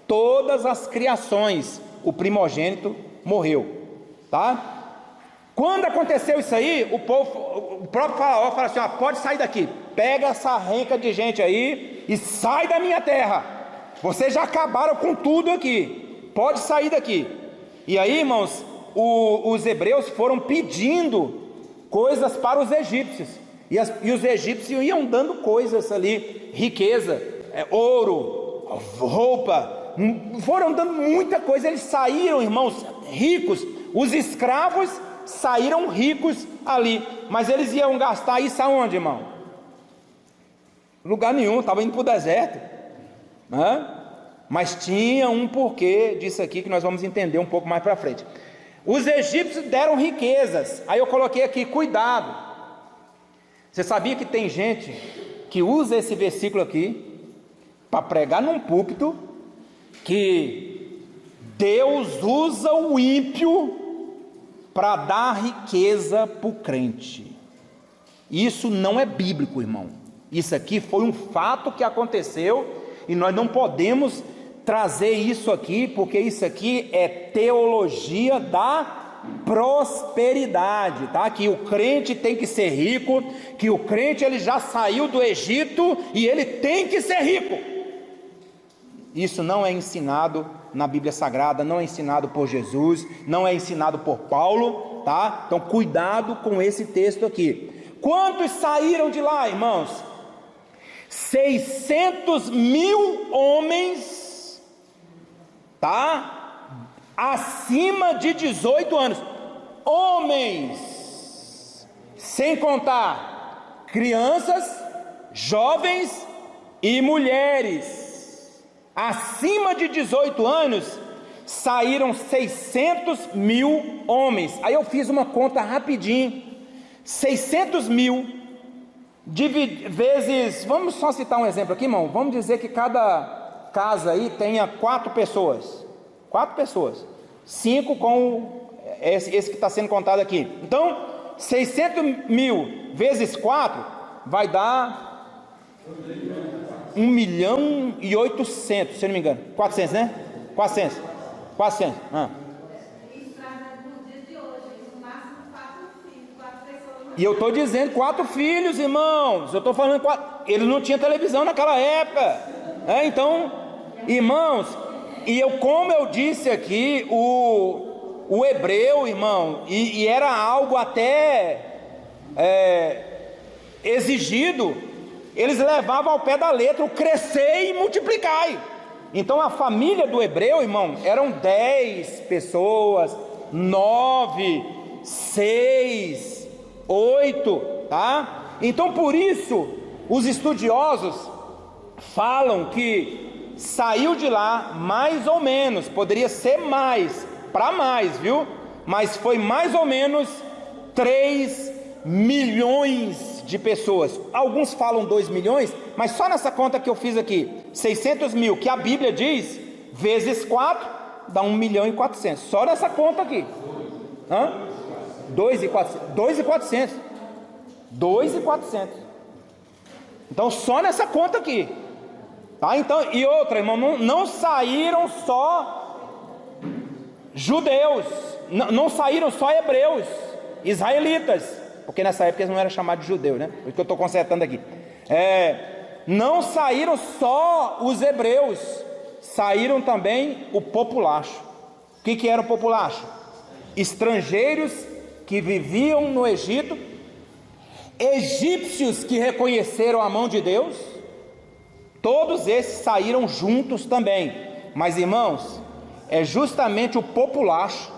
Speaker 1: todas as criações, o primogênito morreu, tá? Quando aconteceu isso aí, o próprio faraó falou assim: pode sair daqui, pega essa renca de gente aí e sai da minha terra, vocês já acabaram com tudo aqui, pode sair daqui. E aí, irmãos, os hebreus foram pedindo coisas para os egípcios, e os egípcios iam dando coisas ali, riqueza, ouro, roupa, foram dando muita coisa. Eles saíram, irmãos, ricos. Os escravos saíram ricos ali, mas eles iam gastar isso aonde, irmão? Lugar nenhum, estavam indo para o deserto, né? Mas tinha um porquê disso aqui, que nós vamos entender um pouco mais para frente. Os egípcios deram riquezas. Aí eu coloquei aqui, cuidado. Você sabia que tem gente que usa esse versículo aqui para pregar num púlpito, que Deus usa o ímpio para dar riqueza para o crente? Isso não é bíblico, irmão. Isso aqui foi um fato que aconteceu, e nós não podemos trazer isso aqui, porque isso aqui é teologia da prosperidade, tá? Que o crente tem que ser rico, que o crente ele já saiu do Egito e ele tem que ser rico. Isso não é ensinado na Bíblia Sagrada, não é ensinado por Jesus, não é ensinado por Paulo, tá? Então cuidado com esse texto aqui. Quantos saíram de lá, irmãos? 600 mil homens, tá? Acima de 18 anos, homens, sem contar crianças, jovens e mulheres, acima de 18 anos, saíram 600 mil homens. Aí eu fiz uma conta rapidinho, 600 mil, vezes, vamos só citar um exemplo aqui, irmão, vamos dizer que cada casa aí tenha 4 pessoas, 5 com esse que está sendo contado aqui. Então, 600 mil vezes 4, vai dar 1.800.000, se eu não me engano, 400, né? 400. E eu estou dizendo 4 filhos, irmãos. Eu estou falando 4. Ele não tinha televisão naquela época. Então, irmãos, como eu disse aqui, o hebreu, irmão, e era algo até exigido. Eles levavam ao pé da letra o crescer e multiplicai. Então a família do hebreu, irmão, eram 10 pessoas, 9, 6, 8, tá? Então por isso os estudiosos falam que saiu de lá mais ou menos, poderia ser mais, para mais, viu? Mas foi mais ou menos 3 milhões de pessoas. Alguns falam 2 milhões, mas só nessa conta que eu fiz aqui, 600 mil, que a Bíblia diz, vezes 4, dá 1.400.000, só nessa conta aqui. 2.400. Então só nessa conta aqui, tá? Então, e outra, irmão, não saíram só judeus, não saíram só hebreus, israelitas, porque nessa época eles não eram chamados de judeu, né? Por isso que eu estou consertando aqui. Não saíram só os hebreus, saíram também o populacho. O que era o populacho? Estrangeiros que viviam no Egito, egípcios que reconheceram a mão de Deus, todos esses saíram juntos também. Mas irmãos, é justamente o populacho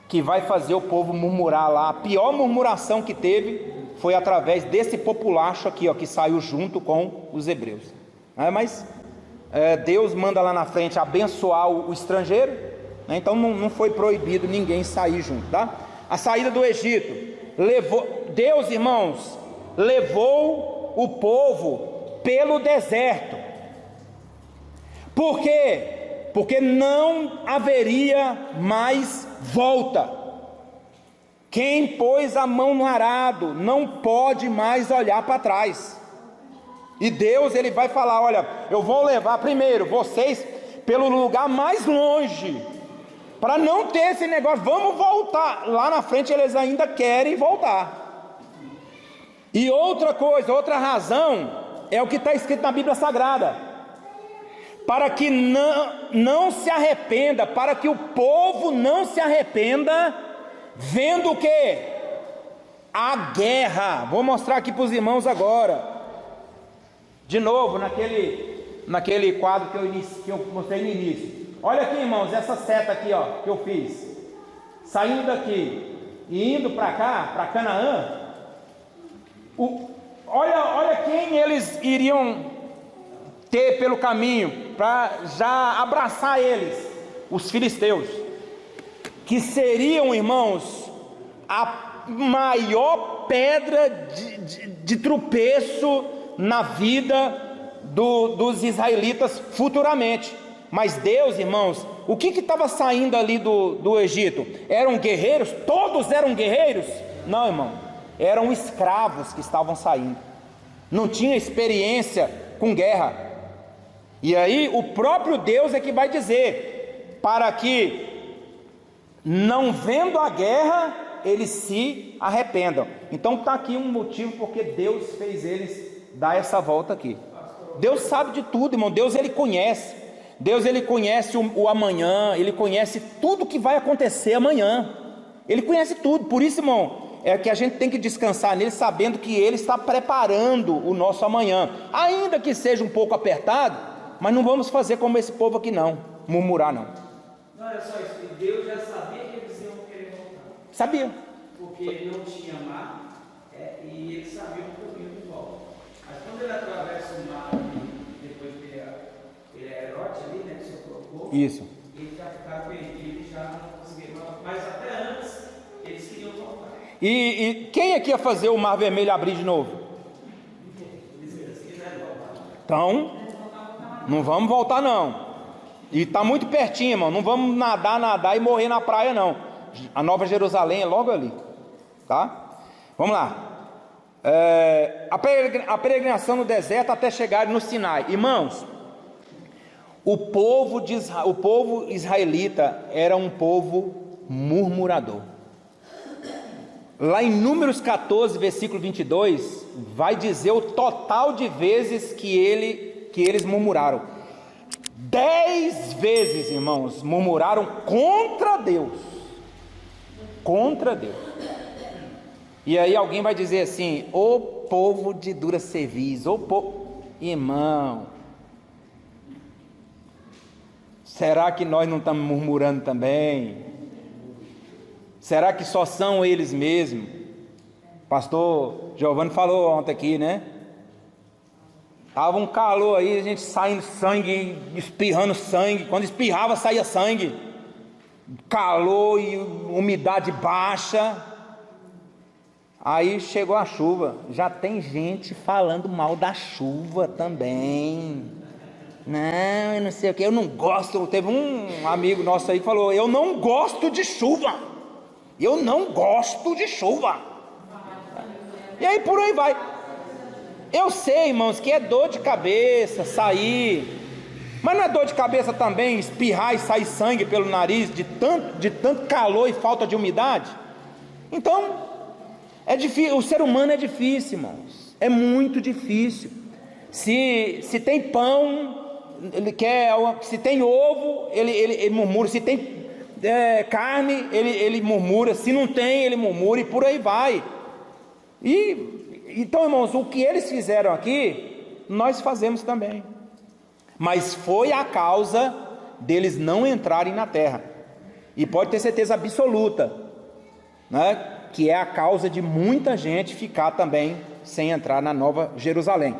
Speaker 1: que vai fazer o povo murmurar lá. A pior murmuração que teve foi através desse populacho aqui, ó, que saiu junto com os hebreus. Mas Deus manda lá na frente abençoar o estrangeiro, né? Então não foi proibido ninguém sair junto, tá? A saída do Egito, Deus, irmãos, levou o povo pelo deserto. Por quê? Porque não haveria mais volta. Quem pôs a mão no arado não pode mais olhar para trás. E Deus, ele vai falar: olha, eu vou levar primeiro vocês pelo lugar mais longe, para não ter esse negócio, vamos voltar. Lá na frente eles ainda querem voltar. E outra coisa, outra razão, é o que está escrito na Bíblia Sagrada: para que não se arrependa, para que o povo não se arrependa, vendo o que? A guerra. Vou mostrar aqui para os irmãos agora, de novo, naquele quadro que eu mostrei no início. Olha aqui, irmãos, essa seta aqui, ó, que eu fiz, saindo daqui e indo para cá, para Canaã. Olha quem eles iriam ter pelo caminho, para já abraçar eles: os filisteus, que seriam, irmãos, a maior pedra de tropeço na vida dos israelitas futuramente. Mas Deus, irmãos, o que estava saindo ali do Egito? Eram guerreiros? Todos eram guerreiros? Não, irmão, eram escravos que estavam saindo, não tinha experiência com guerra. E aí o próprio Deus é que vai dizer, para que, não vendo a guerra, eles se arrependam. Então está aqui um motivo porque Deus fez eles dar essa volta aqui. Deus sabe de tudo, irmão. Deus, ele conhece. Deus, ele conhece o amanhã. Ele conhece tudo que vai acontecer amanhã. Ele conhece tudo. Por isso, irmão, é que a gente tem que descansar nele, sabendo que ele está preparando o nosso amanhã, ainda que seja um pouco apertado. Mas não vamos fazer como esse povo aqui não, murmurar não.
Speaker 3: Não era só isso, Deus já sabia que eles iam querer voltar.
Speaker 1: Sabia.
Speaker 3: Porque ele não tinha mar, e ele sabia o caminho de volta. Mas quando ele atravessa o mar, depois que ele é Herote ali, né, que se colocou,
Speaker 1: isso,
Speaker 3: ele já ficava perdido e já não conseguia voltar. Mas até antes, eles queriam voltar.
Speaker 1: E quem aqui ia fazer o mar vermelho abrir de novo?
Speaker 3: Eles quiseram voltar.
Speaker 1: Então, não vamos voltar não. E está muito pertinho, irmão. Não vamos nadar e morrer na praia não. A Nova Jerusalém é logo ali, tá? Vamos lá. A peregrinação no deserto até chegar no Sinai. Irmãos, o povo israelita era um povo murmurador. Lá em Números 14, versículo 22, vai dizer o total de vezes que eles murmuraram. 10 vezes, irmãos, murmuraram contra Deus. Contra Deus. E aí alguém vai dizer assim: ô povo de dura cerviz, ô povo... Irmão, será que nós não estamos murmurando também? Será que só são eles mesmos? Pastor Giovanni falou ontem aqui, né? Tava um calor aí, a gente saindo sangue, espirrando sangue. Quando espirrava, saía sangue. Calor e umidade baixa. Aí chegou a chuva. Já tem gente falando mal da chuva também. Não, eu não sei o que, eu não gosto. Teve um amigo nosso aí que falou: eu não gosto de chuva. Eu não gosto de chuva. E aí por aí vai. Eu sei, irmãos, que é dor de cabeça sair, mas não é dor de cabeça também espirrar e sair sangue pelo nariz de tanto calor e falta de umidade? Então, é difícil. O ser humano é difícil, irmãos. É muito difícil. Se tem pão, ele quer. Se tem ovo, ele murmura. Se tem carne, ele murmura. Se não tem, ele murmura, e por aí vai. Então, irmãos, o que eles fizeram aqui, nós fazemos também. Mas foi a causa deles não entrarem na terra. E pode ter certeza absoluta, né, que é a causa de muita gente ficar também sem entrar na Nova Jerusalém.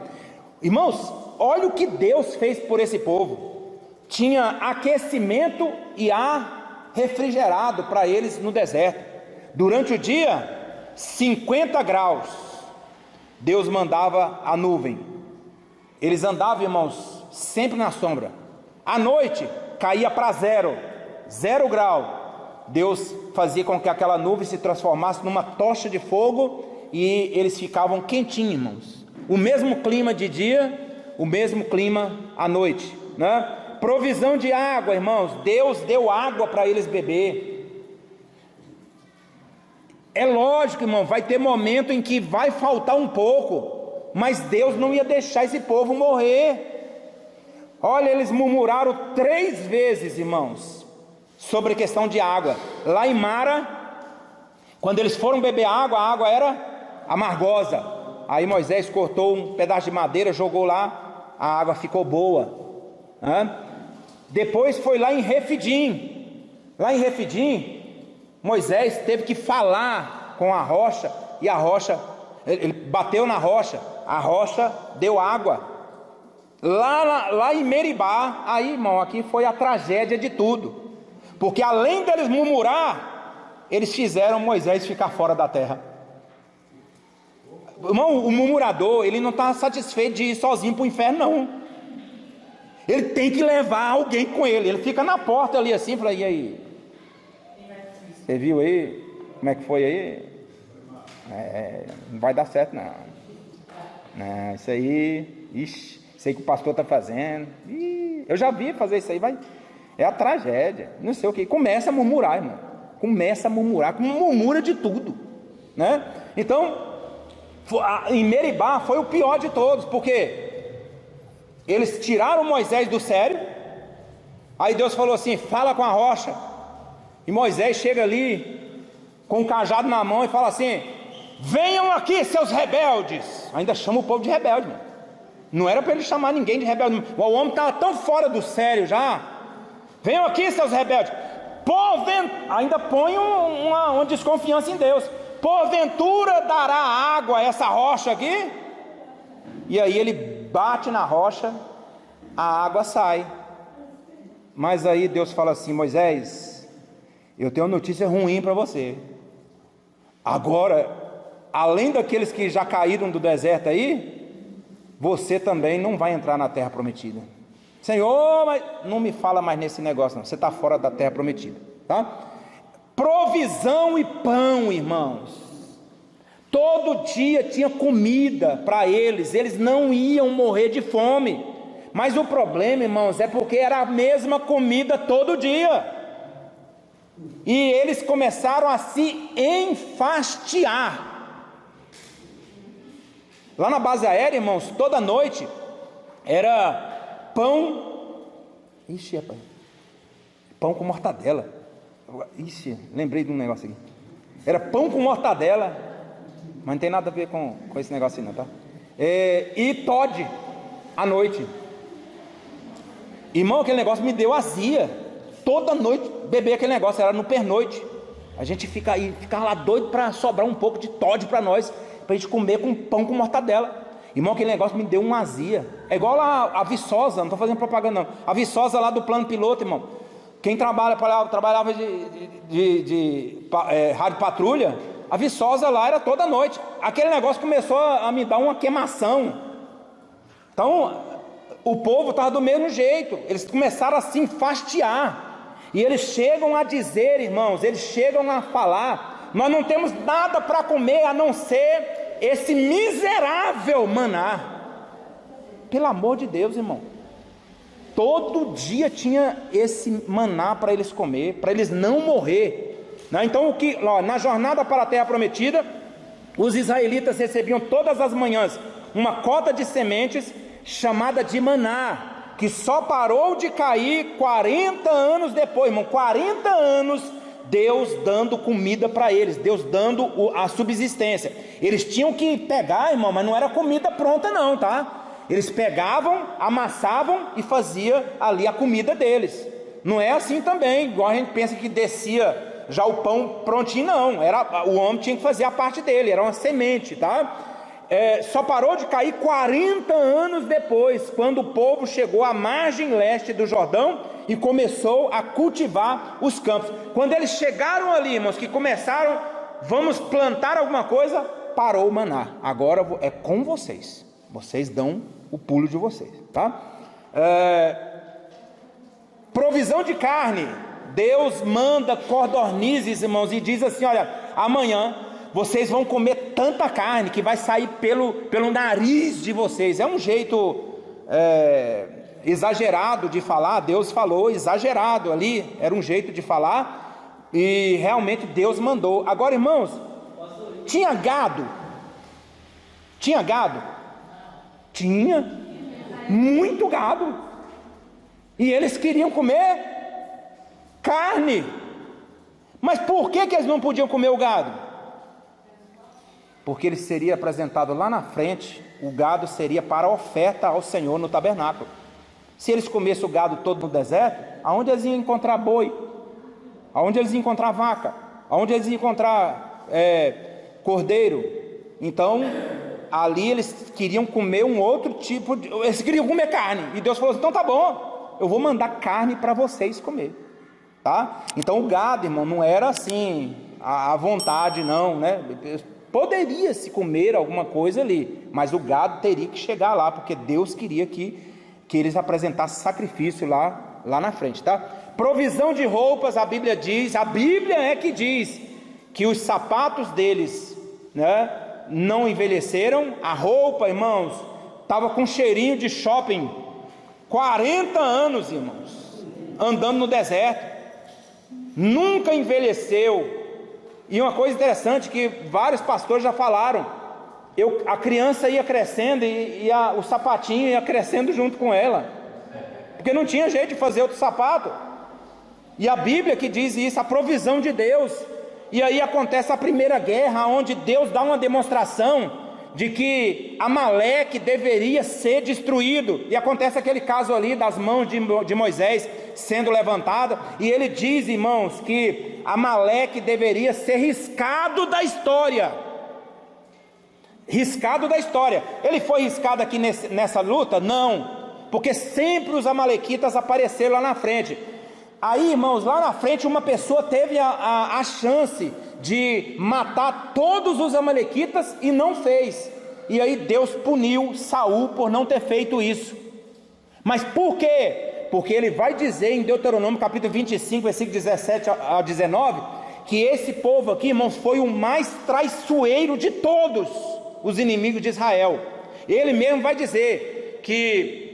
Speaker 1: Irmãos, olha o que Deus fez por esse povo. Tinha aquecimento e ar refrigerado para eles no deserto. Durante o dia, 50 graus, Deus mandava a nuvem. Eles andavam, irmãos, sempre na sombra. À noite, caía para 0 grau. Deus fazia com que aquela nuvem se transformasse numa tocha de fogo e eles ficavam quentinhos, irmãos. O mesmo clima de dia, o mesmo clima à noite, né? Provisão de água, irmãos. Deus deu água para eles beber. É lógico, irmão, vai ter momento em que vai faltar um pouco, mas Deus não ia deixar esse povo morrer. Olha, eles murmuraram 3 vezes, irmãos, sobre a questão de água. Lá em Mara, quando eles foram beber água, a água era amargosa. Aí Moisés cortou um pedaço de madeira, jogou lá, a água ficou boa. Depois foi lá em Refidim. Lá em Refidim, Moisés teve que falar com a rocha, e a rocha, ele bateu na rocha, a rocha deu água. Lá em Meribá, aí, irmão, aqui foi a tragédia de tudo, porque além deles murmurar, eles fizeram Moisés ficar fora da terra. Irmão, o murmurador, ele não está satisfeito de ir sozinho para o inferno, não. Ele tem que levar alguém com ele. Ele fica na porta ali assim, fala: e aí? Você viu aí? Como é que foi aí? Não vai dar certo, não. Não, isso aí, isso aí que o pastor está fazendo. Eu já vi fazer isso aí, é a tragédia. Não sei o que. Começa a murmurar, irmão. Começa a murmurar, murmura de tudo, né? Então, em Meribá foi o pior de todos, porque eles tiraram Moisés do sério. Aí Deus falou assim: fala com a rocha. E Moisés chega ali com o cajado na mão e fala assim: venham aqui, seus rebeldes. Ainda chama o povo de rebelde, mano. Não era para ele chamar ninguém de rebelde. O homem estava tão fora do sério já. Venham aqui, seus rebeldes. Ainda põe uma desconfiança em Deus. Porventura dará água a essa rocha aqui? E aí ele bate na rocha, a água sai. Mas aí Deus fala assim: Moisés, eu tenho uma notícia ruim para você. Agora, além daqueles que já caíram do deserto aí, você também não vai entrar na terra prometida. Senhor, mas não me fala mais nesse negócio não, você está fora da terra prometida, tá? Provisão e pão, irmãos. Todo dia tinha comida para eles não iam morrer de fome. Mas o problema, irmãos, é porque era a mesma comida todo dia. E eles começaram a se enfastiar. Lá na base aérea, irmãos, toda noite era pão. Ixi, rapaz, pão com mortadela. Ixi, lembrei de um negócio aqui. Era pão com mortadela. Mas não tem nada a ver com esse negócio aí não, tá? E Todd, à noite. Irmão, aquele negócio me deu azia. Toda noite beber aquele negócio, era no pernoite. A gente fica lá doido para sobrar um pouco de Todd para nós, para a gente comer com pão com mortadela. Irmão, aquele negócio me deu uma azia. É igual lá a Viçosa, não estou fazendo propaganda não. A Viçosa lá do plano piloto, irmão. Quem trabalhava de rádio patrulha, a Viçosa lá era toda noite. Aquele negócio começou a me dar uma queimação. Então, o povo estava do mesmo jeito. Eles começaram a se enfastiar. E eles chegam a dizer, irmãos, eles chegam a falar: nós não temos nada para comer a não ser esse miserável maná. Pelo amor de Deus, irmão. Todo dia tinha esse maná para eles comer, para eles não morrer. Então, na jornada para a terra prometida, os israelitas recebiam todas as manhãs uma cota de sementes chamada de maná, que só parou de cair 40 anos depois, irmão. 40 anos Deus dando comida para eles, Deus dando a subsistência. Eles tinham que pegar, irmão, mas não era comida pronta não, tá? Eles pegavam, amassavam e fazia ali a comida deles. Não é assim também, igual a gente pensa que descia já o pão prontinho, não. O homem tinha que fazer a parte dele, era uma semente, tá? só parou de cair 40 anos depois, quando o povo chegou à margem leste do Jordão e começou a cultivar os campos. Quando eles chegaram ali, irmãos, que começaram, vamos plantar alguma coisa, parou o maná. Agora é com vocês, vocês dão o pulo de vocês, tá? Provisão de carne. Deus manda codornizes, irmãos, e diz assim: olha, amanhã vocês vão comer tanta carne que vai sair pelo nariz de vocês. É um jeito exagerado de falar. Deus falou exagerado ali, era um jeito de falar, e realmente Deus mandou. Agora, irmãos, tinha gado? Tinha gado? Tinha muito gado, e eles queriam comer carne. Mas por que eles não podiam comer o gado? Porque ele seria apresentado lá na frente, o gado seria para oferta ao Senhor no tabernáculo. Se eles comessem o gado todo no deserto, aonde eles iam encontrar boi? Aonde eles iam encontrar vaca? Aonde eles iam encontrar cordeiro? Então, ali eles queriam comer um outro tipo de... Eles queriam comer carne, e Deus falou assim: então tá bom, eu vou mandar carne para vocês comer, tá? Então o gado, irmão, não era assim, à vontade não, né? Poderia se comer alguma coisa ali, mas o gado teria que chegar lá, porque Deus queria que eles apresentassem sacrifício lá na frente, tá? Provisão de roupas, a Bíblia é que diz que os sapatos deles, né, não envelheceram. A roupa, irmãos, estava com cheirinho de shopping, 40 anos, irmãos, andando no deserto, nunca envelheceu. E uma coisa interessante que vários pastores já falaram, a criança ia crescendo e o sapatinho ia crescendo junto com ela, porque não tinha jeito de fazer outro sapato. E a Bíblia que diz isso, a provisão de Deus. E aí acontece a primeira guerra, onde Deus dá uma demonstração de que Amaleque deveria ser destruído, e acontece aquele caso ali das mãos de Moisés sendo levantada, e ele diz, irmãos, que Amaleque deveria ser riscado da história. Ele foi riscado aqui nessa luta? Não, porque sempre os amalequitas apareceram lá na frente. Aí, irmãos, lá na frente uma pessoa teve a chance de matar todos os amalequitas e não fez, e aí Deus puniu Saul por não ter feito isso. Mas por quê? Porque ele vai dizer em Deuteronômio capítulo 25, versículo 17 a 19, que esse povo aqui, irmãos, foi o mais traiçoeiro de todos os inimigos de Israel. Ele mesmo vai dizer que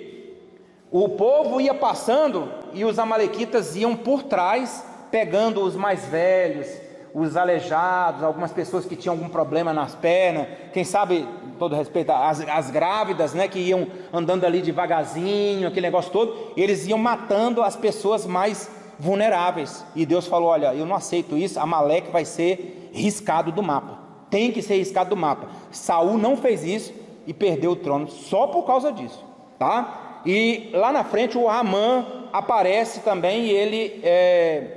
Speaker 1: o povo ia passando e os amalequitas iam por trás, pegando os mais velhos, os aleijados, algumas pessoas que tinham algum problema nas pernas, quem sabe, todo respeito, as grávidas, né, que iam andando ali devagarzinho, aquele negócio todo, eles iam matando as pessoas mais vulneráveis. E Deus falou: olha, eu não aceito isso, Amaleque vai ser riscado do mapa, tem que ser riscado do mapa. Saul não fez isso e perdeu o trono só por causa disso, tá? E lá na frente o Ramã aparece também, e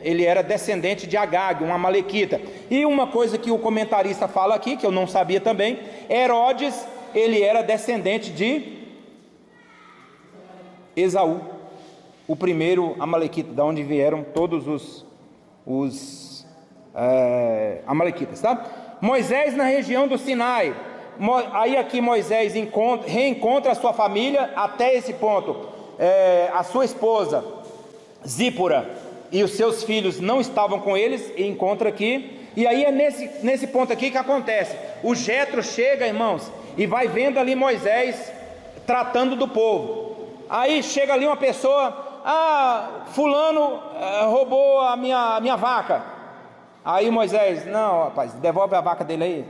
Speaker 1: ele era descendente de Agag, um amalequita. E uma coisa que o comentarista fala aqui, que eu não sabia também, Herodes, ele era descendente de Esaú, o primeiro amalequita, da onde vieram todos os amalequitas, tá? Moisés na região do Sinai. Aí aqui Moisés reencontra a sua família até esse ponto. A sua esposa Zípora e os seus filhos não estavam com eles, e encontra aqui. E aí é nesse ponto aqui que acontece. O Jetro chega, irmãos, e vai vendo ali Moisés tratando do povo. Aí chega ali uma pessoa: fulano roubou a minha vaca. Aí Moisés: não, rapaz, devolve a vaca dele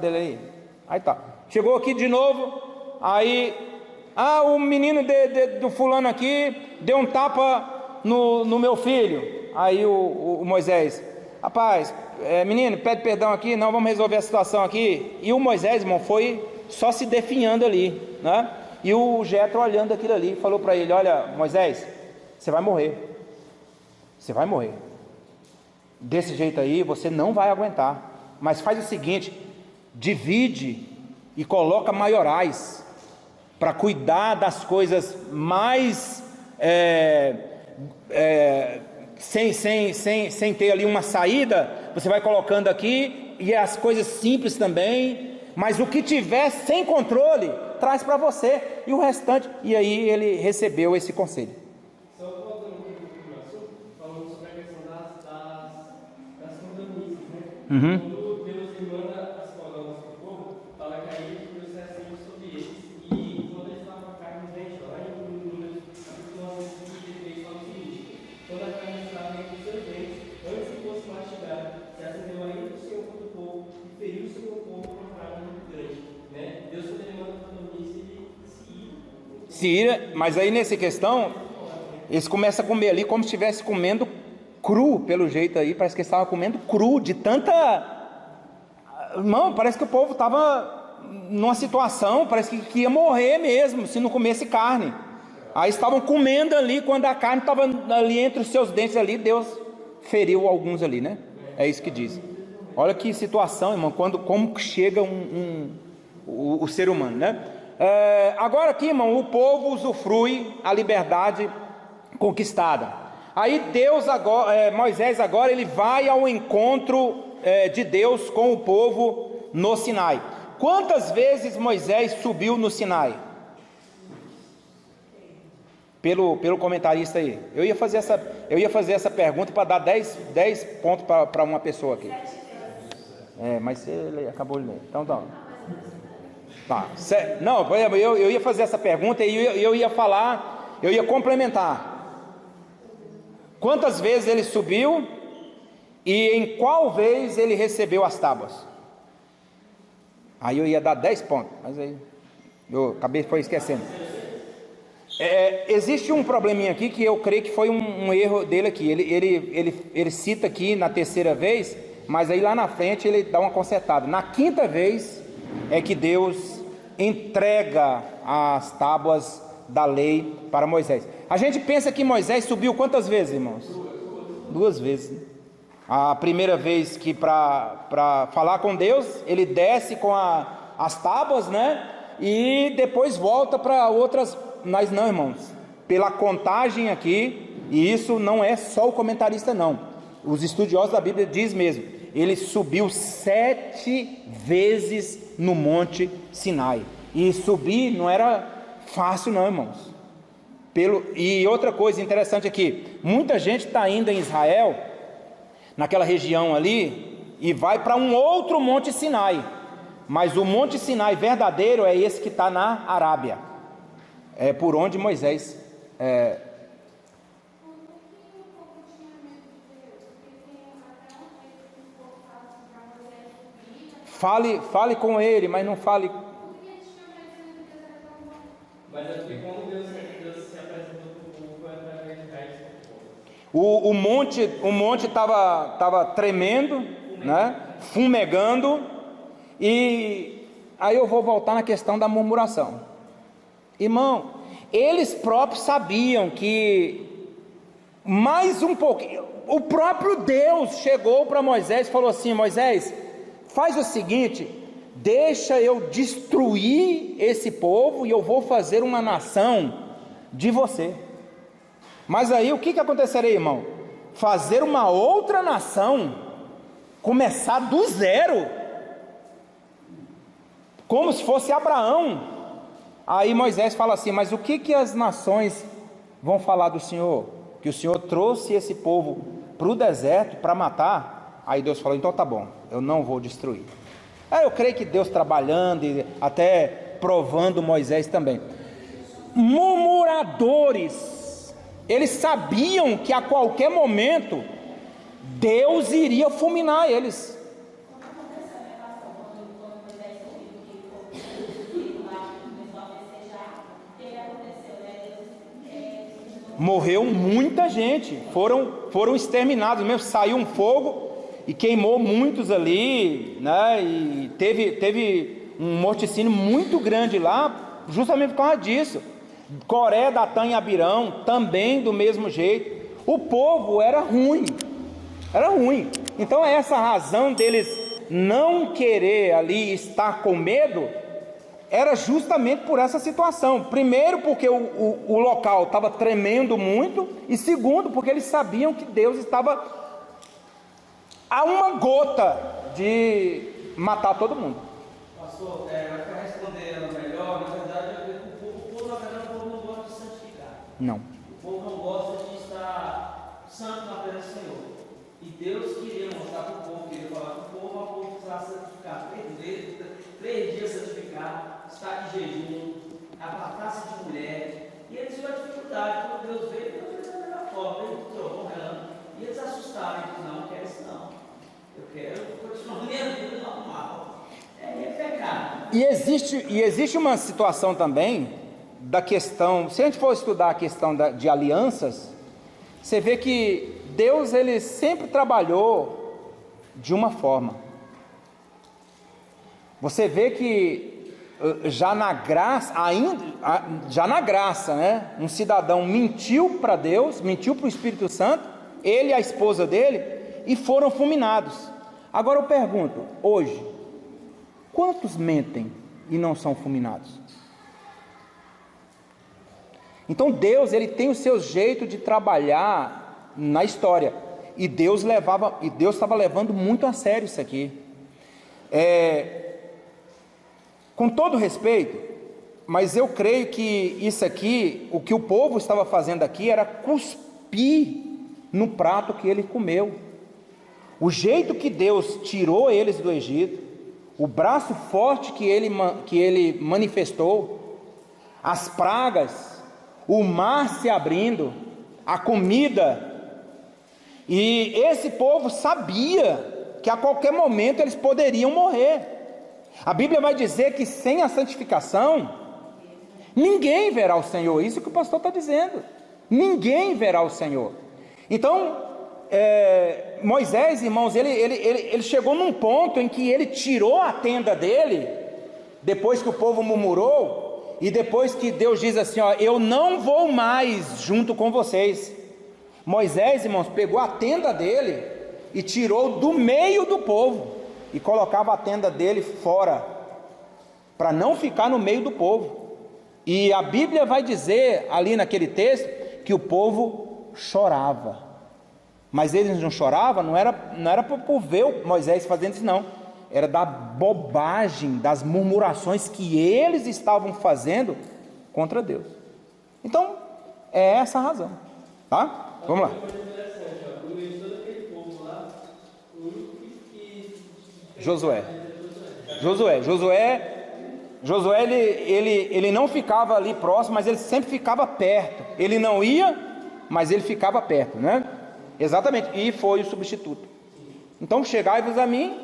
Speaker 1: aí. Aí tá, chegou aqui de novo, aí, o menino do fulano aqui deu um tapa no meu filho. Aí o Moisés: rapaz, menino, pede perdão aqui, não, vamos resolver a situação aqui. E o Moisés, irmão, foi só se definhando ali, né? E o Jetro olhando aquilo ali, falou para ele: olha, Moisés, você vai morrer, desse jeito aí você não vai aguentar, mas faz o seguinte, divide e coloca maiorais para cuidar das coisas mais sem ter ali uma saída. Você vai colocando aqui, e as coisas simples também, mas o que tiver sem controle traz para você, e o restante. E aí ele recebeu esse conselho.
Speaker 2: Só voltando um pouco no assunto, falando sobre a questão das condomínios, né? Quando Deus manda as colonas para o povo, fala que aí Deus se acende sobre eles, e quando eles estavam com a carne dentro, lá em Números, capítulo 23, fala o seguinte: quando a carne estava entre os seus dentes, antes que fosse mastigada, se acendeu ainda o Senhor contra o povo, e feriu o seu povo com uma praga muito grande, né? Deus, quando ele manda condomínios, ele se ira.
Speaker 1: Mas aí nessa questão, eles começam a comer ali como se estivesse comendo cru, pelo jeito aí, parece que eles estavam comendo cru, de tanta... Irmão, parece que o povo estava numa situação, parece que ia morrer mesmo, se não comesse carne. Aí estavam comendo ali, quando a carne estava ali entre os seus dentes ali, Deus feriu alguns ali, né? É isso que diz. Olha que situação, irmão, como chega o ser humano, né? Agora aqui, irmão, o povo usufrui a liberdade conquistada. Aí Moisés agora ele vai ao encontro de Deus com o povo no Sinai. Quantas vezes Moisés subiu no Sinai? Pelo comentarista aí. Eu ia fazer essa pergunta para dar 10 pontos para uma pessoa aqui. Mas ele acabou de ler. Então tá. Não, eu ia fazer essa pergunta e eu ia falar, eu ia complementar. Quantas vezes ele subiu e em qual vez ele recebeu as tábuas? Aí eu ia dar 10 pontos, mas aí eu foi esquecendo. Existe um probleminha aqui que eu creio que foi um erro dele aqui. Ele cita aqui na terceira vez, mas aí lá na frente ele dá uma consertada. Na quinta vez é que Deus entrega as tábuas da lei para Moisés. A gente pensa que Moisés subiu quantas vezes, irmãos? Duas vezes. A primeira vez que para falar com Deus, ele desce com as tábuas, né? E depois volta para outras. Mas não, irmãos, pela contagem aqui, e isso não é só o comentarista não, os estudiosos da Bíblia diz mesmo, ele subiu 7 vezes no Monte Sinai, e subir não era fácil não, irmãos. E outra coisa interessante aqui, muita gente está indo em Israel, naquela região ali, e vai para um outro Monte Sinai, mas o Monte Sinai verdadeiro é esse que está na Arábia. É por onde Moisés fale com ele, mas não fale.
Speaker 2: Mas é porque quando Deus se apresentou para o povo, foi através de Raiz.
Speaker 1: O monte estava tremendo, né? Fumegando, e aí eu vou voltar na questão da murmuração. Irmão, eles próprios sabiam que mais um pouquinho, o próprio Deus chegou para Moisés e falou assim: Moisés, faz o seguinte, deixa eu destruir esse povo e eu vou fazer uma nação de você. Mas aí o que aconteceria, irmão? Fazer uma outra nação, começar do zero, como se fosse Abraão. Aí Moisés fala assim: mas o que as nações vão falar do Senhor? Que o Senhor trouxe esse povo para o deserto para matar? Aí Deus falou: então tá bom, eu não vou destruir. Aí eu creio que Deus trabalhando e até provando Moisés também. Murmuradores, eles sabiam que a qualquer momento Deus iria fulminar eles. Morreu muita gente, foram exterminados mesmo, saiu um fogo e queimou muitos ali, né? E teve um morticínio muito grande lá, justamente por causa disso. Coré, Datã e Abirão, também do mesmo jeito. O povo era ruim. Então essa razão deles não querer ali estar com medo, era justamente por essa situação. Primeiro, porque o local estava tremendo muito, e segundo, porque eles sabiam que Deus estava a uma gota de matar todo mundo.
Speaker 3: Pastor, para responder melhor, na verdade, o povo, na verdade, o povo não gosta de santificar.
Speaker 1: Não.
Speaker 3: O povo não gosta de estar santo na presença do Senhor. E Deus queria mostrar para o povo, queria falar para o povo precisava santificar 3 dias santificar, estar de jejum, apartar-se de mulher. E eles tinham a dificuldade, quando Deus veio da melhor forma, ele trocou relando. E eles assustaram, não, não quero isso não. Eu quero continuar minha vida normal. É pecado.
Speaker 1: E existe uma situação também da questão, se a gente for estudar a questão de alianças, você vê que Deus, ele sempre trabalhou de uma forma. Você vê que já na graça, né, um cidadão mentiu para Deus, mentiu para o Espírito Santo, ele e a esposa dele, e foram fulminados. Agora eu pergunto, hoje, quantos mentem e não são fulminados? Então Deus, ele tem o seu jeito de trabalhar na história, e Deus estava levando muito a sério isso aqui. Com todo respeito, mas eu creio que isso aqui, o que o povo estava fazendo aqui era cuspir no prato que ele comeu. O jeito que Deus tirou eles do Egito, o braço forte que ele manifestou, as pragas, o mar se abrindo, a comida, e esse povo sabia que a qualquer momento eles poderiam morrer. A Bíblia vai dizer que sem a santificação, ninguém verá o Senhor. Isso que o pastor está dizendo. Ninguém verá o Senhor. Então, Moisés, irmãos, ele chegou num ponto em que ele tirou a tenda dele, depois que o povo murmurou, e depois que Deus diz assim, ó, eu não vou mais junto com vocês. Moisés, irmãos, pegou a tenda dele e tirou do meio do povo, e colocava a tenda dele fora, para não ficar no meio do povo. E a Bíblia vai dizer, ali naquele texto, que o povo chorava. Mas eles não choravam, não era por ver Moisés fazendo isso, não. Era da bobagem, das murmurações que eles estavam fazendo contra Deus. Então, é essa a razão. Tá? Vamos lá. Josué, ele não ficava ali próximo, mas ele sempre ficava perto. Ele não ia, mas ele ficava perto, né? Exatamente, e foi o substituto. Então chegai-vos a mim,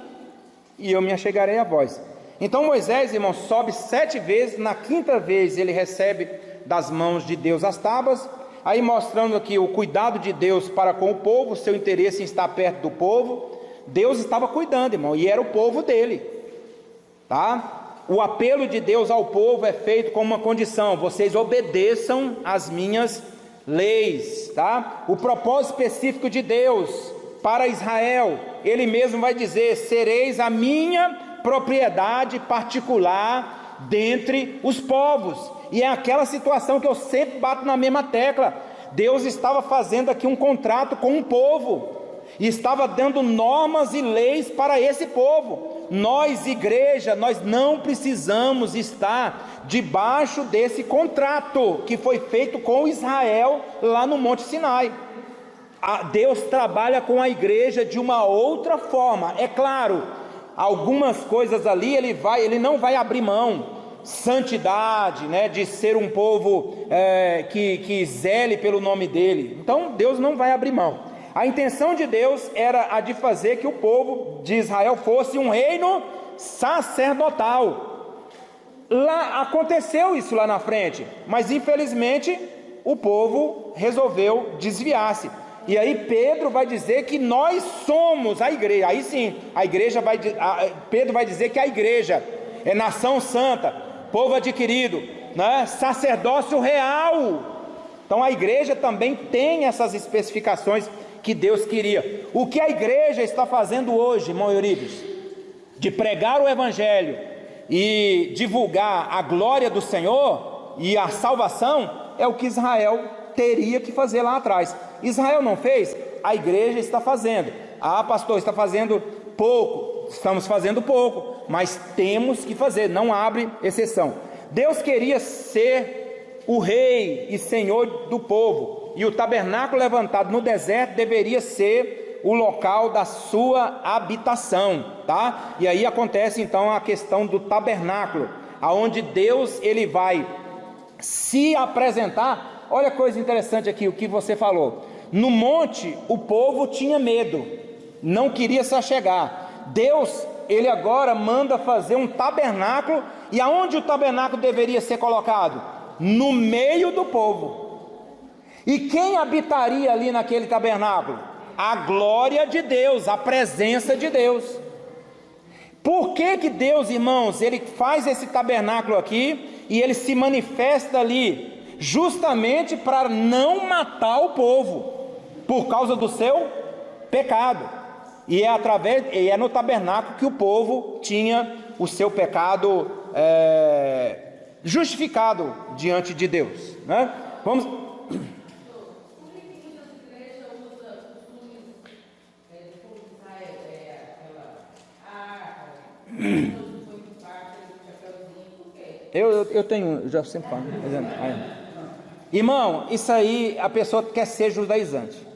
Speaker 1: e eu me achegarei a vós. Então Moisés, irmão, sobe 7 vezes, na 5ª vez ele recebe das mãos de Deus as tábuas, aí mostrando aqui o cuidado de Deus para com o povo, seu interesse em estar perto do povo. Deus estava cuidando, irmão, e era o povo dele, tá? O apelo de Deus ao povo é feito com uma condição: vocês obedeçam às minhas leis, tá? O propósito específico de Deus para Israel, ele mesmo vai dizer: sereis a minha propriedade particular dentre os povos. E é aquela situação que eu sempre bato na mesma tecla. Deus estava fazendo aqui um contrato com um povo, e estava dando normas e leis para esse povo. Nós, igreja, nós não precisamos estar debaixo desse contrato que foi feito com Israel lá no Monte Sinai. Deus trabalha com a igreja de uma outra forma. É claro, algumas coisas ali ele não vai abrir mão. Santidade, né, de ser um povo que zele pelo nome dele. Então Deus não vai abrir mão. A intenção de Deus era a de fazer que o povo de Israel fosse um reino sacerdotal. Lá aconteceu isso lá na frente, mas infelizmente o povo resolveu desviar-se. E aí Pedro vai dizer que nós somos a igreja. Aí sim, Pedro vai dizer que a igreja é nação santa, povo adquirido, né? Sacerdócio real. Então a igreja também tem essas especificações que Deus queria. O que a igreja está fazendo hoje, irmão Eurípides? De pregar o evangelho, e divulgar a glória do Senhor e a salvação, é o que Israel teria que fazer lá atrás. Israel não fez, a igreja está fazendo. Ah, pastor, está fazendo pouco. Estamos fazendo pouco, mas temos que fazer, não abre exceção. Deus queria ser o rei e senhor do povo, e o tabernáculo levantado no deserto deveria ser o local da sua habitação, tá? E aí acontece então a questão do tabernáculo, aonde Deus ele vai se apresentar. Olha a coisa interessante aqui, o que você falou. No monte o povo tinha medo, não queria se achegar. Deus, ele agora manda fazer um tabernáculo, e aonde o tabernáculo deveria ser colocado? No meio do povo. E quem habitaria ali naquele tabernáculo? A glória de Deus, a presença de Deus. Por que que Deus, irmãos, ele faz esse tabernáculo aqui, e ele se manifesta ali, justamente para não matar o povo, por causa do seu pecado. E é no tabernáculo que o povo tinha o seu pecado justificado diante de Deus, né? Vamos. Eu tenho, já sempre falo. Irmão, isso aí a pessoa quer ser judaizante.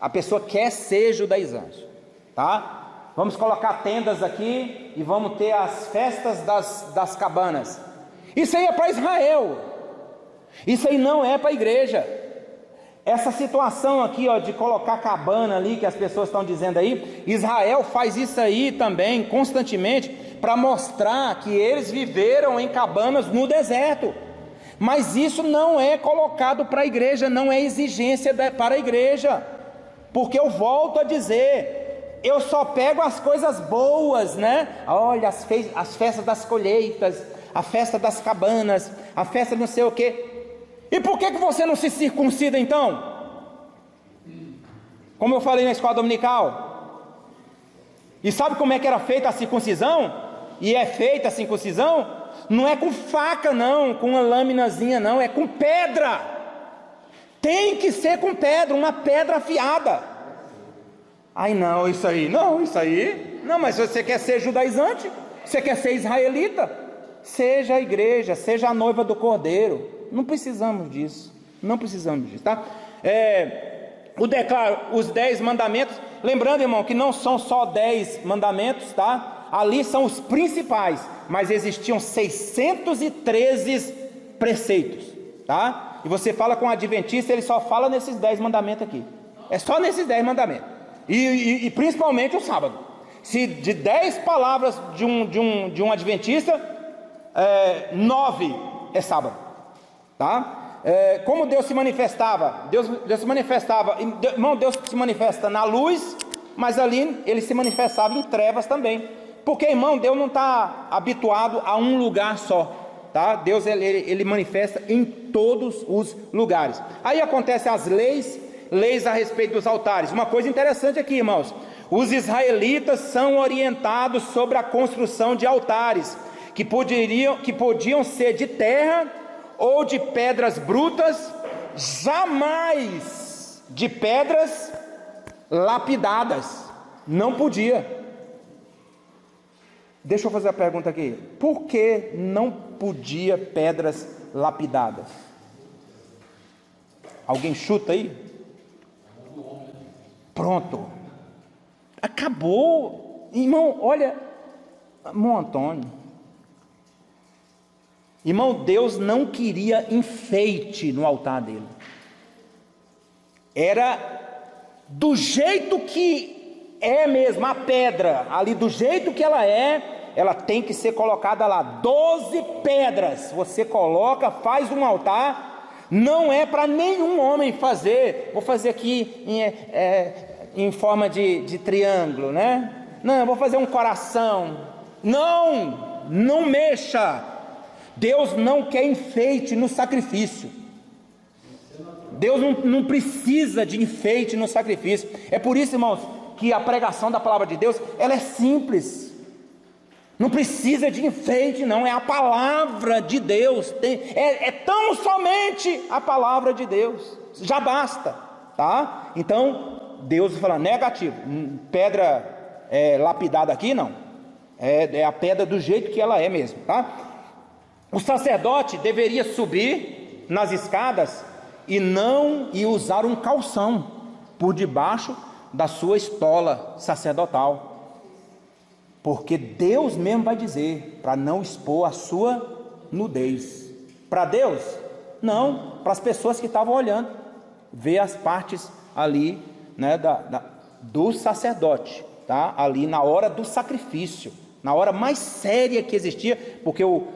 Speaker 1: A pessoa quer ser judaizante, tá? Vamos colocar tendas aqui e vamos ter as festas das cabanas. Isso aí é para Israel. Isso aí não é para a igreja. Essa situação aqui, ó, de colocar cabana ali, que as pessoas estão dizendo aí, Israel faz isso aí também constantemente, para mostrar que eles viveram em cabanas no deserto. Mas isso não é colocado para a igreja, não é exigência para a igreja. Porque eu volto a dizer, eu só pego as coisas boas, né? Olha, as festas das colheitas, a festa das cabanas, a festa não sei o quê. E por que você não se circuncida então? Como eu falei na escola dominical. E sabe como é que era feita a circuncisão? E é feita a circuncisão? Não é com faca não, com uma laminazinha não, é com pedra. Tem que ser com pedra, uma pedra afiada. Ai não, isso aí, não, mas você quer ser judaizante? Você quer ser israelita? Seja a igreja, seja a noiva do Cordeiro. Não precisamos disso, tá? Os 10 mandamentos, lembrando, irmão, que não são só 10 mandamentos, tá? Ali são os principais, mas existiam 613 preceitos, tá? E você fala com o adventista, ele só fala nesses 10 mandamentos aqui. É só nesses 10 mandamentos. E principalmente o sábado. Se de 10 palavras de um adventista, 9 é sábado. Tá? Como Deus se manifestava? Deus se manifestava, irmão, Deus se manifesta na luz, mas ali ele se manifestava em trevas também. Porque, irmão, Deus não está habituado a um lugar só. Tá? Deus ele manifesta em todos os lugares. Aí acontecem as leis a respeito dos altares. Uma coisa interessante aqui, irmãos, os israelitas são orientados sobre a construção de altares, que podiam ser de terra ou de pedras brutas, jamais de pedras lapidadas. Não podia. Deixa eu fazer a pergunta aqui. Por que não podia pedras lapidadas? Alguém chuta aí? Pronto. Acabou. Irmão, olha, irmão Antônio. Irmão, Deus não queria enfeite no altar dele. Era do jeito que é mesmo, a pedra, ali do jeito que ela tem que ser colocada lá. 12 pedras, você coloca, faz um altar, não é para nenhum homem fazer. Vou fazer aqui em forma de triângulo, né? Não, eu vou fazer um coração. Não mexa. Deus não quer enfeite no sacrifício. Deus não precisa de enfeite no sacrifício. É por isso, irmãos, que a pregação da palavra de Deus, ela é simples. Não precisa de enfeite, não, é a palavra de Deus, é tão somente a palavra de Deus, já basta, tá? Então, Deus fala negativo, pedra lapidada aqui, não, é a pedra do jeito que ela é mesmo, tá? O sacerdote deveria subir nas escadas e usar um calção por debaixo da sua estola sacerdotal, porque Deus mesmo vai dizer, para não expor a sua nudez. Para Deus? Não, para as pessoas que estavam olhando, ver as partes ali, né, do sacerdote, tá? Ali na hora do sacrifício, na hora mais séria que existia, porque o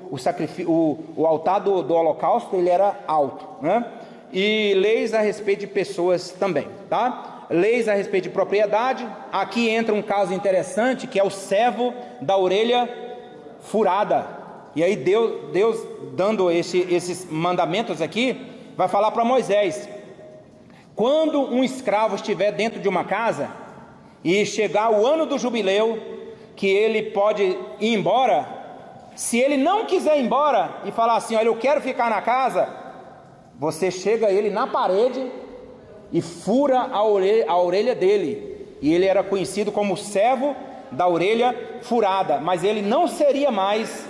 Speaker 1: altar do holocausto, ele era alto, né? E leis a respeito de pessoas também, tá? Leis a respeito de propriedade. Aqui entra um caso interessante, que é o servo da orelha furada. E aí Deus dando esses mandamentos aqui, vai falar para Moisés: quando um escravo estiver dentro de uma casa, e chegar o ano do jubileu, que ele pode ir embora, se ele não quiser ir embora, e falar assim, olha, eu quero ficar na casa, você chega ele na parede, e fura a orelha dele, e ele era conhecido como servo da orelha furada, mas ele não seria mais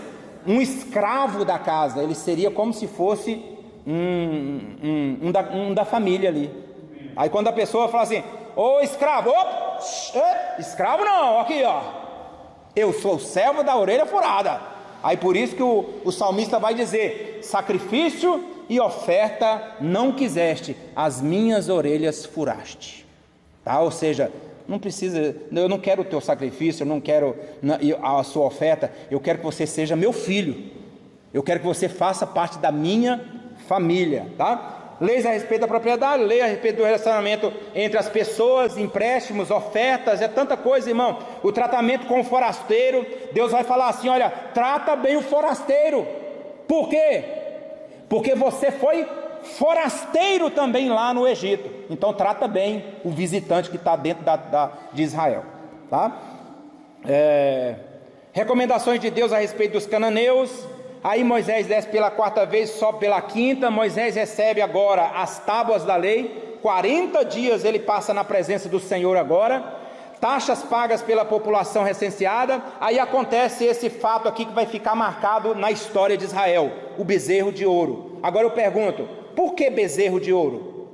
Speaker 1: um escravo da casa, ele seria como se fosse um da família ali. Aí quando a pessoa fala assim, ô escravo, escravo não, aqui ó, eu sou servo da orelha furada. Aí por isso que o salmista vai dizer, sacrifício e oferta não quiseste, as minhas orelhas furaste, tá? Ou seja, não precisa, eu não quero o teu sacrifício, eu não quero a sua oferta, eu quero que você seja meu filho, eu quero que você faça parte da minha família, tá? Leis a respeito da propriedade, lei a respeito do relacionamento entre as pessoas, empréstimos, ofertas, é tanta coisa, irmão. O tratamento com o forasteiro, Deus vai falar assim, olha, trata bem o forasteiro. Por quê? Porque você foi forasteiro também lá no Egito, então trata bem o visitante que está dentro de Israel, tá? Recomendações de Deus a respeito dos cananeus. Aí Moisés desce pela quarta vez, sobe pela quinta. Moisés recebe agora as tábuas da lei, 40 dias ele passa na presença do Senhor agora, taxas pagas pela população recenseada. Aí acontece esse fato aqui que vai ficar marcado na história de Israel, o bezerro de ouro. Agora eu pergunto, por que bezerro de ouro?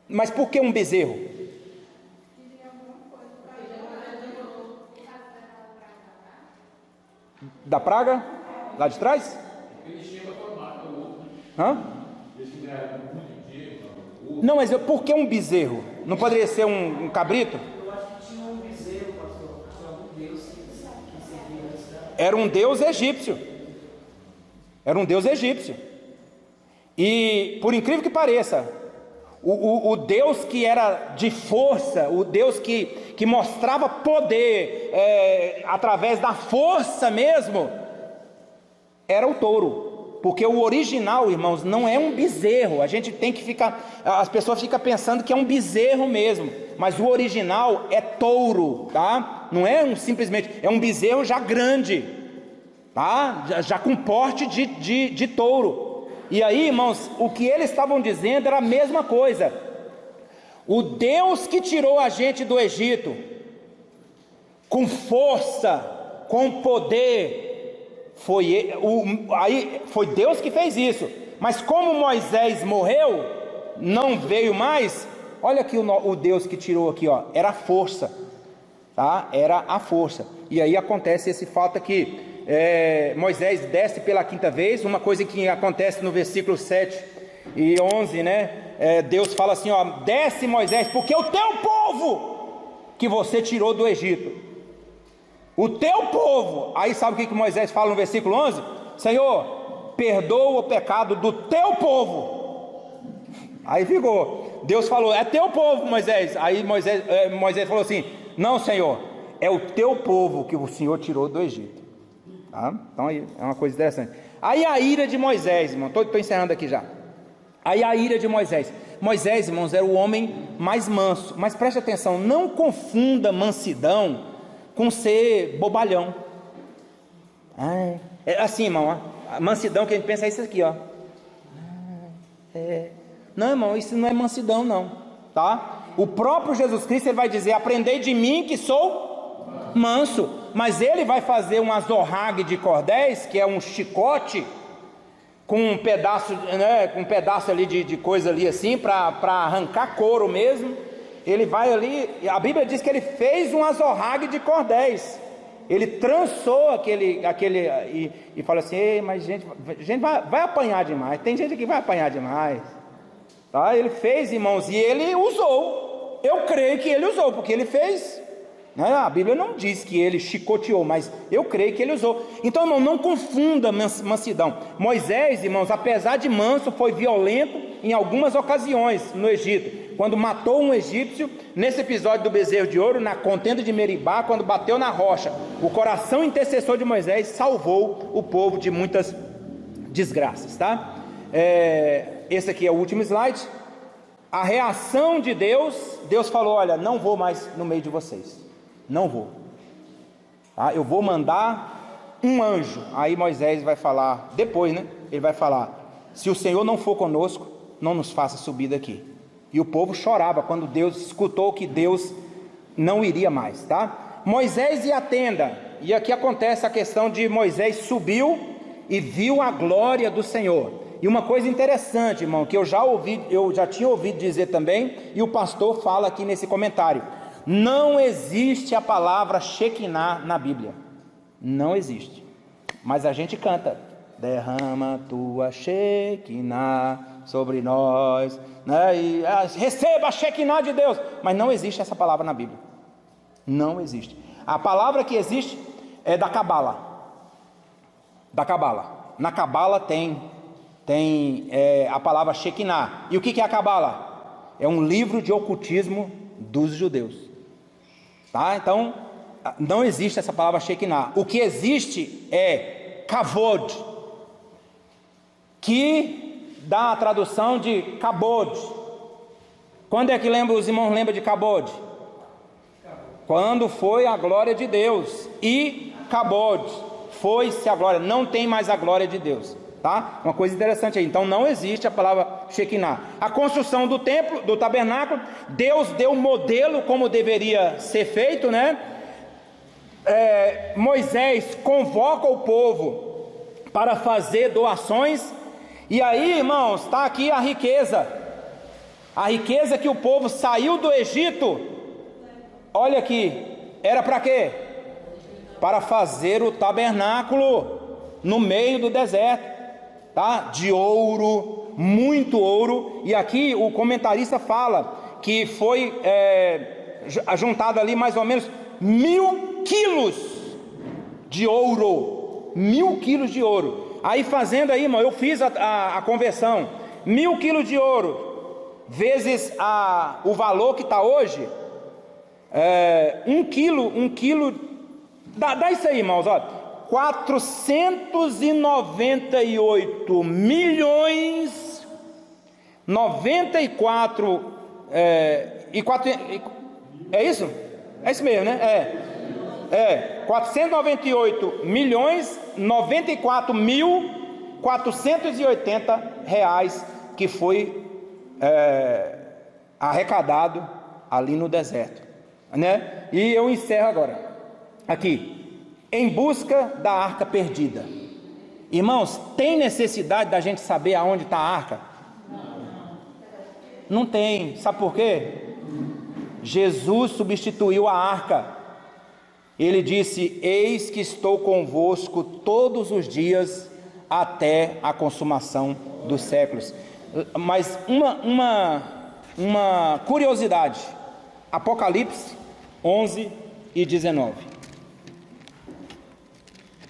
Speaker 1: Mas por que um bezerro? Da praga? Lá de trás? Hã? Não, mas por que um bezerro? Não poderia ser um cabrito?
Speaker 3: Eu acho que tinha um bezerro, pastor, tinha algum deus que servia antes da...
Speaker 1: Era um deus egípcio. Era um deus egípcio. E, por incrível que pareça, o Deus que era de força, o Deus que mostrava poder através da força mesmo, era o touro. Porque o original, irmãos, não é um bezerro. A gente tem que ficar, as pessoas ficam pensando que é um bezerro mesmo, mas o original é touro, tá? Não é simplesmente, é um bezerro já grande, tá? Já com porte de touro. E aí, irmãos, o que eles estavam dizendo era a mesma coisa. O Deus que tirou a gente do Egito, com força, com poder, foi Deus que fez isso. Mas como Moisés morreu, não veio mais, olha aqui o Deus que tirou aqui, ó, era a força, tá? Era a força. E aí acontece esse fato aqui, Moisés desce pela quinta vez, uma coisa que acontece no versículo 7 e 11, né? Deus fala assim, ó, desce Moisés, porque o teu povo que você tirou do Egito, o teu povo, aí sabe o que Moisés fala no versículo 11? Senhor, perdoa o pecado do teu povo. Aí ficou, Deus falou, é teu povo, Moisés. Aí Moisés falou assim, não, Senhor, é o teu povo que o Senhor tirou do Egito, tá? Então aí é uma coisa interessante. Aí a ira de Moisés, irmão, estou encerrando aqui já. Aí a ira de Moisés. Moisés, irmãos, era o homem mais manso. Mas preste atenção, não confunda mansidão com ser bobalhão. É assim, irmão, ó, a mansidão que a gente pensa é isso aqui, ó. Não, irmão, isso não é mansidão, não, tá? O próprio Jesus Cristo, ele vai dizer: aprendei de mim que sou manso. Mas ele vai fazer um azorrague de cordéis, que é um chicote com um pedaço, né, com um pedaço ali de coisa ali assim, para arrancar couro mesmo. Ele vai ali, a Bíblia diz que ele fez um azorrague de cordéis. Ele trançou aquele e fala assim: ei, mas gente vai apanhar demais. Tem gente que vai apanhar demais, tá? Ele fez, irmãos, e ele usou. Eu creio que ele usou, porque ele fez, né? A Bíblia não diz que ele chicoteou, mas eu creio que ele usou. Então, irmão, não confunda mansidão. Moisés, irmãos, apesar de manso, foi violento em algumas ocasiões no Egito, quando matou um egípcio. Nesse episódio do bezerro de ouro, na contenda de Meribá, quando bateu na rocha, o coração intercessor de Moisés salvou o povo de muitas desgraças, tá? Esse aqui é o último slide. A reação de Deus falou: olha, não vou mais no meio de vocês, não vou, tá? Eu vou mandar um anjo. Aí Moisés vai falar, depois, né? Ele vai falar: se o Senhor não for conosco, não nos faça subir daqui. E o povo chorava quando Deus escutou que Deus não iria mais, tá? Moisés e a tenda. E aqui acontece a questão de Moisés subiu e viu a glória do Senhor. E uma coisa interessante, irmão, que eu já tinha ouvido dizer também, e o pastor fala aqui nesse comentário: não existe a palavra Shekinah na Bíblia. Não existe. Mas a gente canta: derrama tua Shekinah sobre nós, né? E receba a Shekinah de Deus. Mas não existe essa palavra na Bíblia. Não existe. A palavra que existe é da Cabala. Da Cabala. Na Cabala tem a palavra Shekinah. E o que é a Cabala? É um livro de ocultismo dos judeus, tá? Então não existe essa palavra Shekinah. O que existe é Kavod, que dá a tradução de Kabod. Quando é que os irmãos lembram de Kabod? Quando foi a glória de Deus. E Kabod, foi-se a glória, não tem mais a glória de Deus, tá? Uma coisa interessante aí. Então não existe a palavra Shekinah. A construção do templo, do tabernáculo, Deus deu um modelo como deveria ser feito, né? Moisés convoca o povo para fazer doações. E aí, irmãos, está aqui a riqueza que o povo saiu do Egito. Olha aqui, era para quê? Para fazer o tabernáculo no meio do deserto, tá? De ouro, muito ouro. E aqui o comentarista fala que foi juntado ali mais ou menos 1000 quilos de ouro. 1000 quilos de ouro. Aí fazendo aí, irmão, eu fiz a conversão: 1000 quilos de ouro vezes o valor que está hoje, 1 quilo, dá isso aí, irmãos, ó, 498 milhões 94 é isso? É isso mesmo, né? 498 milhões 94 mil 480 reais que foi arrecadado ali no deserto, né? E eu encerro agora aqui: em busca da arca perdida. Irmãos, tem necessidade da gente saber aonde está a arca? Não tem. Sabe por quê? Jesus substituiu a arca. Ele disse: eis que estou convosco todos os dias até a consumação dos séculos. Mas uma curiosidade: Apocalipse 11 e 19.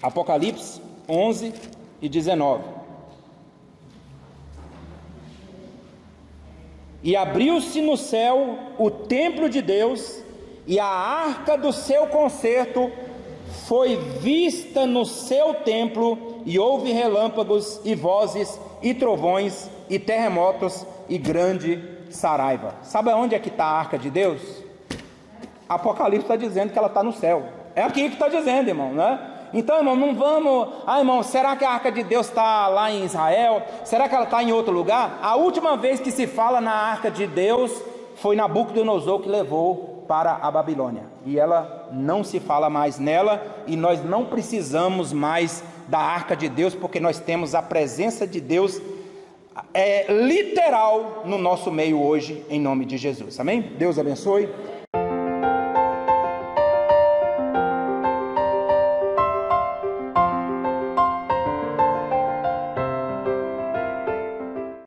Speaker 1: Apocalipse 11 e 19. E abriu-se no céu o templo de Deus, e a arca do seu concerto foi vista no seu templo, e houve relâmpagos e vozes e trovões e terremotos e grande saraiva. Sabe onde é que está a arca de Deus? Apocalipse está dizendo que ela está no céu. É aqui que está dizendo, irmão, né? Então, irmão, não vamos... irmão, será que a arca de Deus está lá em Israel? Será que ela está em outro lugar? A última vez que se fala na arca de Deus foi Nabucodonosor que levou para a Babilônia. E ela não se fala mais nela, e nós não precisamos mais da arca de Deus, porque nós temos a presença de Deus literal no nosso meio hoje, em nome de Jesus. Amém? Deus abençoe.